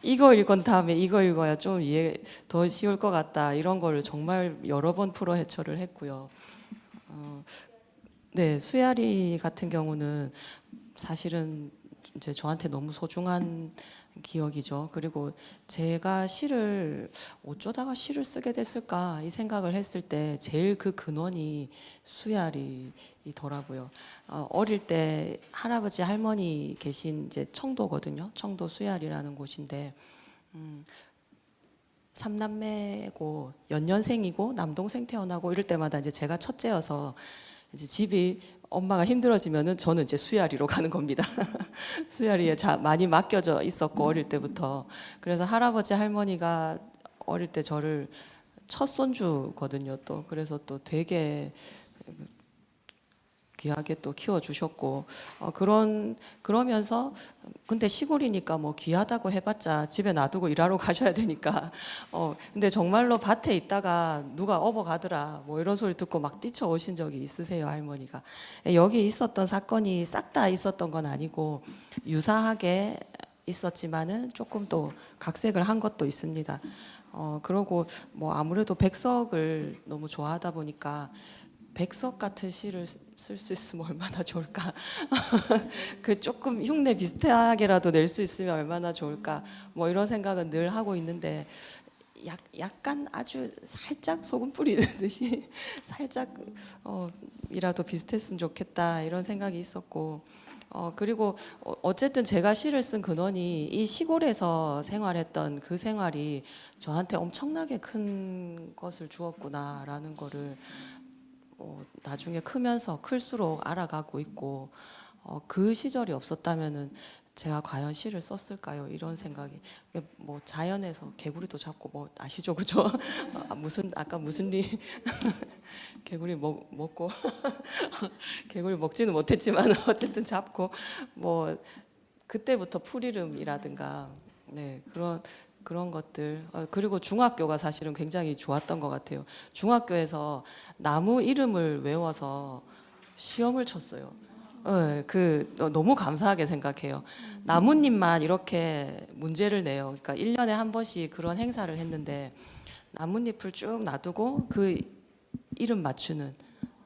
이거 읽은 다음에 이거 읽어야 좀 이해 더 쉬울 것 같다 이런 거를 정말 여러 번 풀어 헤쳐를 했고요. 네, 수야리 같은 경우는 사실은 이제 저한테 너무 소중한 기억이죠. 그리고 제가 어쩌다가 시를 쓰게 됐을까 이 생각을 했을 때 제일 그 근원이 수야리이더라고요. 어릴 때 할아버지 할머니 계신 이제 청도거든요. 청도 수야리라는 곳인데 삼남매고 연년생이고 남동생 태어나고 이럴 때마다 이제 제가 첫째여서 이제 집이 엄마가 힘들어지면은 저는 이제 수야리로 가는 겁니다. 수야리에 많이 맡겨져 있었고 어릴 때부터. 그래서 할아버지 할머니가 어릴 때 저를 첫 손주거든요. 또 그래서 또 되게 귀하게 또 키워주셨고 그러면서 근데 시골이니까 뭐 귀하다고 해봤자 집에 놔두고 일하러 가셔야 되니까 근데 정말로 밭에 있다가 누가 업어가더라 뭐 이런 소리 듣고 막 뛰쳐오신 적이 있으세요 할머니가. 여기 있었던 사건이 싹 다 있었던 건 아니고 유사하게 있었지만은 조금 또 각색을 한 것도 있습니다. 그러고 뭐 아무래도 백석을 너무 좋아하다 보니까 백석 같은 시를 쓸 수 있으면 얼마나 좋을까. 그 조금 흉내 비슷하게라도 낼 수 있으면 얼마나 좋을까. 뭐 이런 생각은 늘 하고 있는데 약간 아주 살짝 소금 뿌리는 듯이 살짝 이라도 비슷했으면 좋겠다 이런 생각이 있었고 그리고 어쨌든 제가 시를 쓴 근원이 이 시골에서 생활했던 그 생활이 저한테 엄청나게 큰 것을 주었구나라는 거를 나중에 크면서 클수록 알아가고 있고 그 시절이 없었다면은 제가 과연 시를 썼을까요? 이런 생각이 뭐 자연에서 개구리도 잡고 뭐 아시죠, 그죠? 아까 무슨 리 개구리 먹고 개구리 먹지는 못했지만 어쨌든 잡고 뭐 그때부터 풀이름이라든가 네 그런 것들 그리고 중학교가 사실은 굉장히 좋았던 것 같아요. 중학교에서 나무 이름을 외워서 시험을 쳤어요. 너무 감사하게 생각해요. 나뭇잎만 이렇게 문제를 내요. 그러니까 1년에 한 번씩 그런 행사를 했는데 나뭇잎을 쭉 놔두고 그 이름 맞추는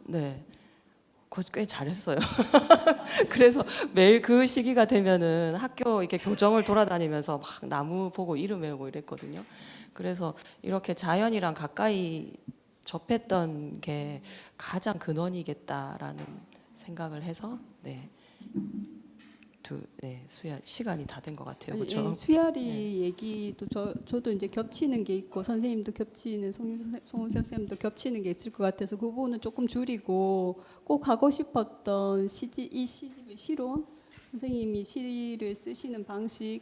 네. 그거 꽤 잘했어요. 그래서 매일 그 시기가 되면은 학교 이렇게 교정을 돌아다니면서 막 나무 보고 이름 외우고 이랬거든요. 그래서 이렇게 자연이랑 가까이 접했던 게 가장 근원이겠다라는 생각을 해서 수야 시간이 다 된 것 같아요. 그렇죠? 예, 수야리 얘기도 저도 이제 겹치는 게 있고 선생님도 겹치는 송윤 선생님도 겹치는 게 있을 것 같아서 그 부분은 조금 줄이고 꼭 하고 싶었던 이 시집의 시론 선생님이 시를 쓰시는 방식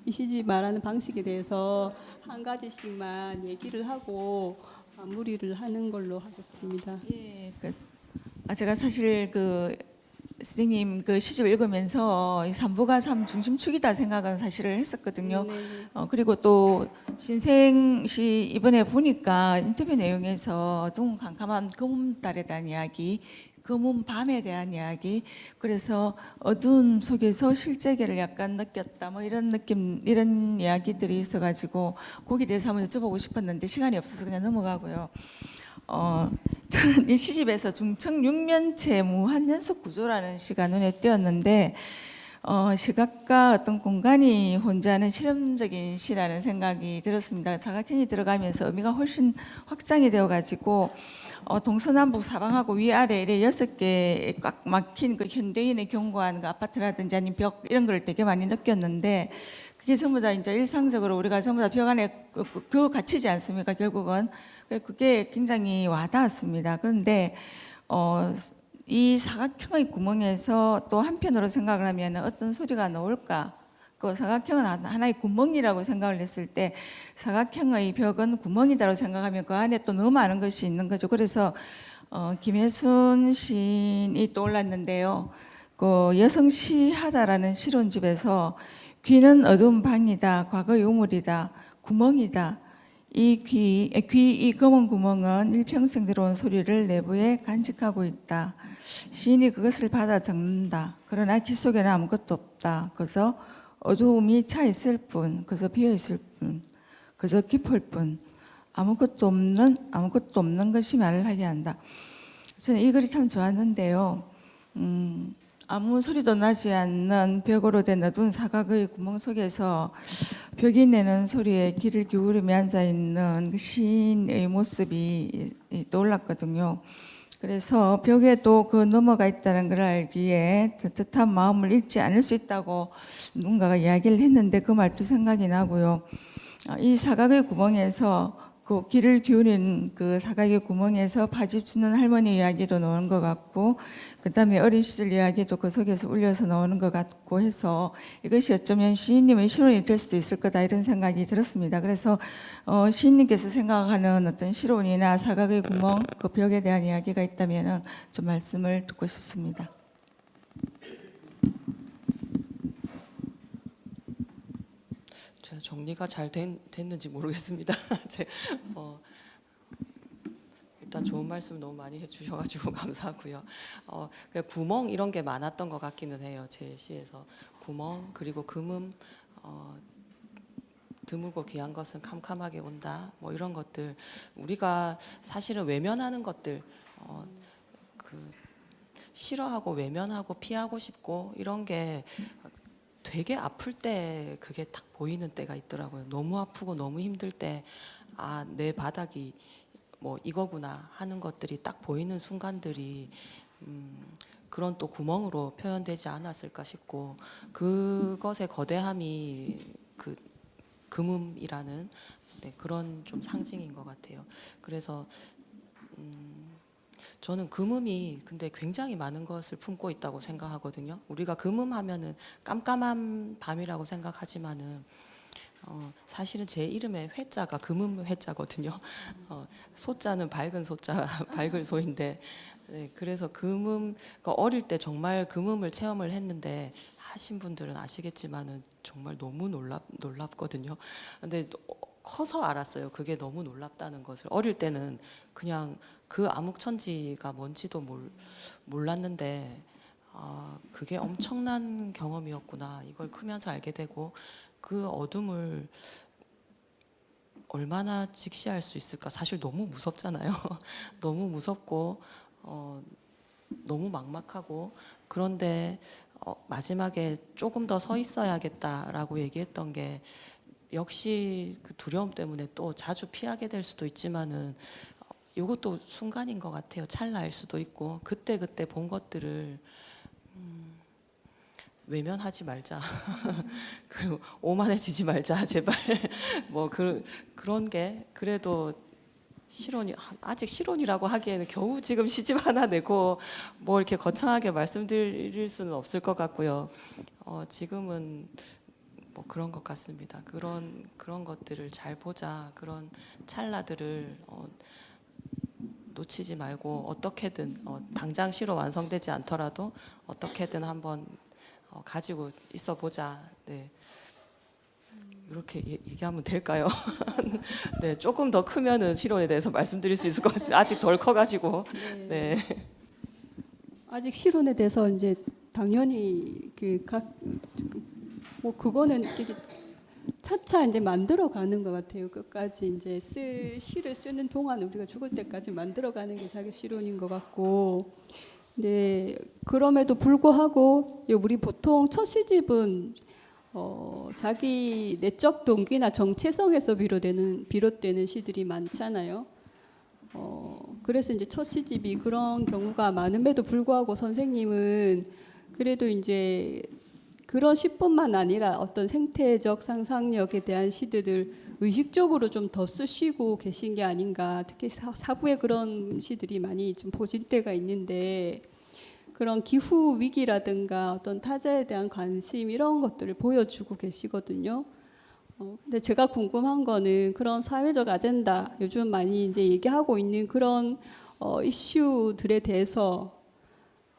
이 시집 말하는 방식에 대해서 한 가지씩만 얘기를 하고 마무리를 하는 걸로 하겠습니다. 예, 제가 사실 선생님 그 시집 읽으면서 이 삼부가 참 중심축이다 생각은 사실을 했었거든요. 그리고 또 신생시 이번에 보니까 인터뷰 내용에서 너무 캄캄한 검은 달에 대한 이야기, 검은 밤에 대한 이야기, 그래서 어두운 속에서 실제계를 약간 느꼈다, 뭐 이런 느낌, 이런 이야기들이 있어가지고 거기에 대해서 한번 여쭤보고 싶었는데 시간이 없어서 그냥 넘어가고요. 저는 이 시집에서 중청 육면체 무한연속 구조라는 시가 눈에 띄었는데 시각과 어떤 공간이 혼재하는 실험적인 시라는 생각이 들었습니다. 사각형이 들어가면서 의미가 훨씬 확장이 되어가지고 동서남북 사방하고 위아래 이래 6개 꽉 막힌 그 현대인의 견고한 그 아파트라든지 아니면 벽 이런 걸 되게 많이 느꼈는데 그게 전부 다 이제 일상적으로 우리가 전부 다 벽 안에 겨우 갇히지 않습니까? 결국은 그게 굉장히 와닿았습니다. 그런데 이 사각형의 구멍에서 또 한편으로 생각을 하면 어떤 소리가 나올까? 그 사각형은 하나의 구멍이라고 생각을 했을 때 사각형의 벽은 구멍이다라고 생각하면 그 안에 또 너무 많은 것이 있는 거죠. 그래서 김혜순 시인이 떠올랐는데요. 그 여성시하다라는 시론집에서 귀는 어두운 방이다, 과거의 우물이다, 구멍이다. 이 검은 구멍은 일평생 들어온 소리를 내부에 간직하고 있다. 시인이 그것을 받아 적는다. 그러나 귀 속에는 아무것도 없다. 그래서 어두움이 차 있을 뿐, 그래서 비어 있을 뿐, 그래서 깊을 뿐, 아무것도 없는 것이 말을 하게 한다. 저는 이 글이 참 좋았는데요. 아무 소리도 나지 않는 벽으로 된 어두운 사각의 구멍 속에서 벽이 내는 소리에 귀를 기울이며 앉아있는 그 시인의 모습이 떠올랐거든요. 그래서 벽에도 그 넘어가 있다는 걸 알기에 뜻한 마음을 잃지 않을 수 있다고 누군가가 이야기를 했는데 그 말도 생각이 나고요. 이 사각의 구멍에서 그 귀를 기울인 그 사각의 구멍에서 파집 주는 할머니 이야기도 나오는 것 같고 그다음에 어린 시절 이야기도 그 속에서 울려서 나오는 것 같고 해서 이것이 어쩌면 시인님의 시론이 될 수도 있을 거다 이런 생각이 들었습니다. 그래서 시인님께서 생각하는 어떤 시론이나 사각의 구멍 그 벽에 대한 이야기가 있다면 좀 말씀을 듣고 싶습니다. 제가 정리가 잘 됐는지 모르겠습니다. 일단 좋은 말씀 너무 많이 해주셔가지고 감사하고요. 구멍 이런 게 많았던 것 같기는 해요. 제 시에서 구멍 그리고 금음 드물고 귀한 것은 캄캄하게 온다. 뭐 이런 것들 우리가 사실은 외면하는 것들 싫어하고 외면하고 피하고 싶고 이런 게 되게 아플 때 그게 딱 보이는 때가 있더라고요. 너무 아프고 너무 힘들 때 내 바닥이 뭐 이거구나 하는 것들이 딱 보이는 순간들이 그런 또 구멍으로 표현되지 않았을까 싶고 그것의 거대함이 그 금음이라는 그런 좀 상징인 것 같아요. 그래서 저는 금음이 근데 굉장히 많은 것을 품고 있다고 생각하거든요. 우리가 금음하면은 깜깜한 밤이라고 생각하지만은 사실은 제 이름의 회자가 금음 회자거든요. 소자는 밝은 소자, 밝을 소인데 그래서 금음 그러니까 어릴 때 정말 금음을 체험을 했는데 하신 분들은 아시겠지만은 정말 너무 놀랍거든요. 근데 커서 알았어요. 그게 너무 놀랍다는 것을. 어릴 때는 그냥 그 암흑천지가 뭔지도 몰랐는데 그게 엄청난 경험이었구나. 이걸 크면서 알게 되고 그 어둠을 얼마나 직시할 수 있을까. 사실 너무 무섭잖아요. 너무 무섭고 너무 막막하고 그런데 마지막에 조금 더 서 있어야겠다라고 얘기했던 게 역시 그 두려움 때문에 또 자주 피하게 될 수도 있지만은 이것도 순간인 것 같아요. 찰나일 수도 있고 그때 본 것들을 외면하지 말자. 그리고 오만해지지 말자 제발. 뭐 그런 게 그래도 실혼이 아직 실혼이라고 하기에는 겨우 지금 시집 하나 내고 뭐 이렇게 거창하게 말씀드릴 수는 없을 것 같고요. 지금은 뭐 그런 것 같습니다. 그런 것들을 잘 보자. 그런 찰나들을 놓치지 말고 어떻게든 당장 시로 완성되지 않더라도 어떻게든 한번 가지고 있어 보자. 네. 이렇게 얘기하면 될까요? 네, 조금 더 크면은 실혼에 대해서 말씀드릴 수 있을 것 같습니다. 아직 덜 커가지고. 네. 아직 실혼에 대해서 이제 당연히 뭐 그거는 이게 차차 이제 만들어가는 것 같아요. 끝까지 이제 시를 쓰는 동안 우리가 죽을 때까지 만들어가는 게 자기 실혼인 것 같고. 네, 그럼에도 불구하고 우리 보통 첫 시집은 자기 내적 동기나 정체성에서 비롯되는 시들이 많잖아요. 그래서 이제 첫 시집이 그런 경우가 많음에도 불구하고 선생님은 그래도 이제 그런 시뿐만 아니라 어떤 생태적 상상력에 대한 시들을 의식적으로 좀 더 쓰시고 계신 게 아닌가. 특히 사부에 그런 시들이 많이 좀 보실 때가 있는데 그런 기후 위기라든가 어떤 타자에 대한 관심 이런 것들을 보여주고 계시거든요. 근데 제가 궁금한 거는 그런 사회적 아젠다 요즘 많이 이제 얘기하고 있는 그런 이슈들에 대해서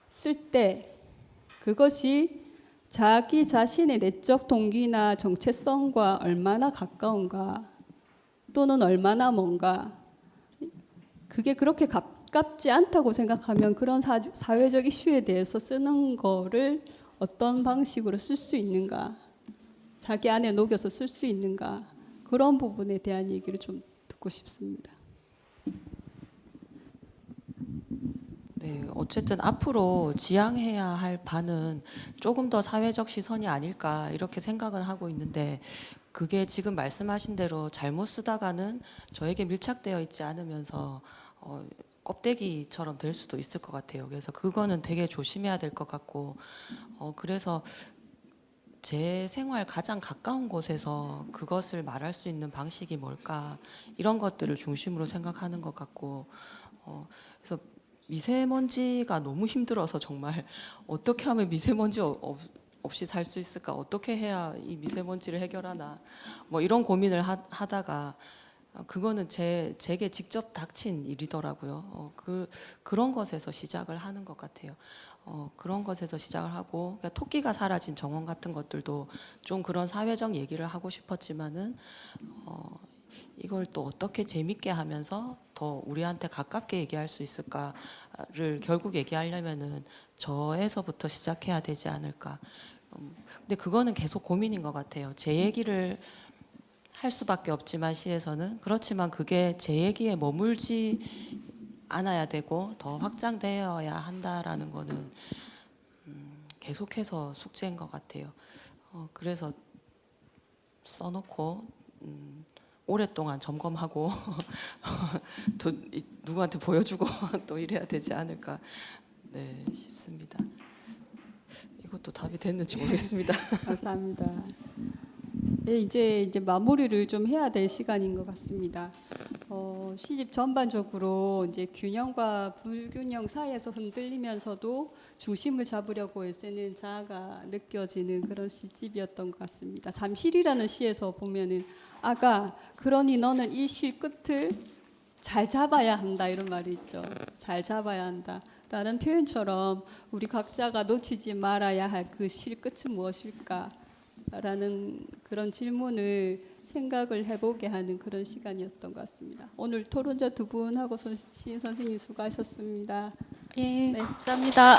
쓸 때 그것이 자기 자신의 내적 동기나 정체성과 얼마나 가까운가 또는 얼마나 먼가 그게 그렇게 가깝지 않다고 생각하면 그런 사회적 이슈에 대해서 쓰는 거를 어떤 방식으로 쓸 수 있는가 자기 안에 녹여서 쓸 수 있는가 그런 부분에 대한 얘기를 좀 듣고 싶습니다. 네, 어쨌든 앞으로 지향해야 할 바는 조금 더 사회적 시선이 아닐까 이렇게 생각을 하고 있는데 그게 지금 말씀하신 대로 잘못 쓰다가는 저에게 밀착되어 있지 않으면서 껍데기처럼 될 수도 있을 것 같아요. 그래서 그거는 되게 조심해야 될 것 같고 그래서 제 생활 가장 가까운 곳에서 그것을 말할 수 있는 방식이 뭘까 이런 것들을 중심으로 생각하는 것 같고 그래서 미세먼지가 너무 힘들어서 정말 어떻게 하면 미세먼지 없이 살 수 있을까 어떻게 해야 이 미세먼지를 해결하나 뭐 이런 고민을 하다가 그거는 제게 직접 닥친 일이더라고요. 그런 것에서 시작을 하는 것 같아요. 그런 것에서 시작을 하고 그러니까 토끼가 사라진 정원 같은 것들도 좀 그런 사회적 얘기를 하고 싶었지만은 이걸 또 어떻게 재밌게 하면서 더 우리한테 가깝게 얘기할 수 있을까를 결국 얘기하려면은 저에서부터 시작해야 되지 않을까. 근데 그거는 계속 고민인 것 같아요. 제 얘기를 할 수밖에 없지만 시에서는 그렇지만 그게 제 얘기에 머물지 않아야 되고 더 확장되어야 한다라는 거는 계속해서 숙제인 것 같아요. 그래서 써놓고 오랫동안 점검하고 또 누구한테 보여주고 또 이래야 되지 않을까 네, 싶습니다. 이것도 답이 됐는지 모르겠습니다. 감사합니다. 네, 이제 마무리를 좀 해야 될 시간인 것 같습니다. 시집 전반적으로 이제 균형과 불균형 사이에서 흔들리면서도 중심을 잡으려고 애쓰는 자아가 느껴지는 그런 시집이었던 것 같습니다. 잠실이라는 시에서 보면은 아가 그러니 너는 이 실 끝을 잘 잡아야 한다 이런 말이 있죠. 잘 잡아야 한다. 라는 표현처럼 우리 각자가 놓치지 말아야 할 그 실 끝은 무엇일까? 라는 그런 질문을 생각을 해보게 하는 그런 시간이었던 것 같습니다. 오늘 토론자 두 분하고 신 선생님 수고하셨습니다. 예, 네. 감사합니다.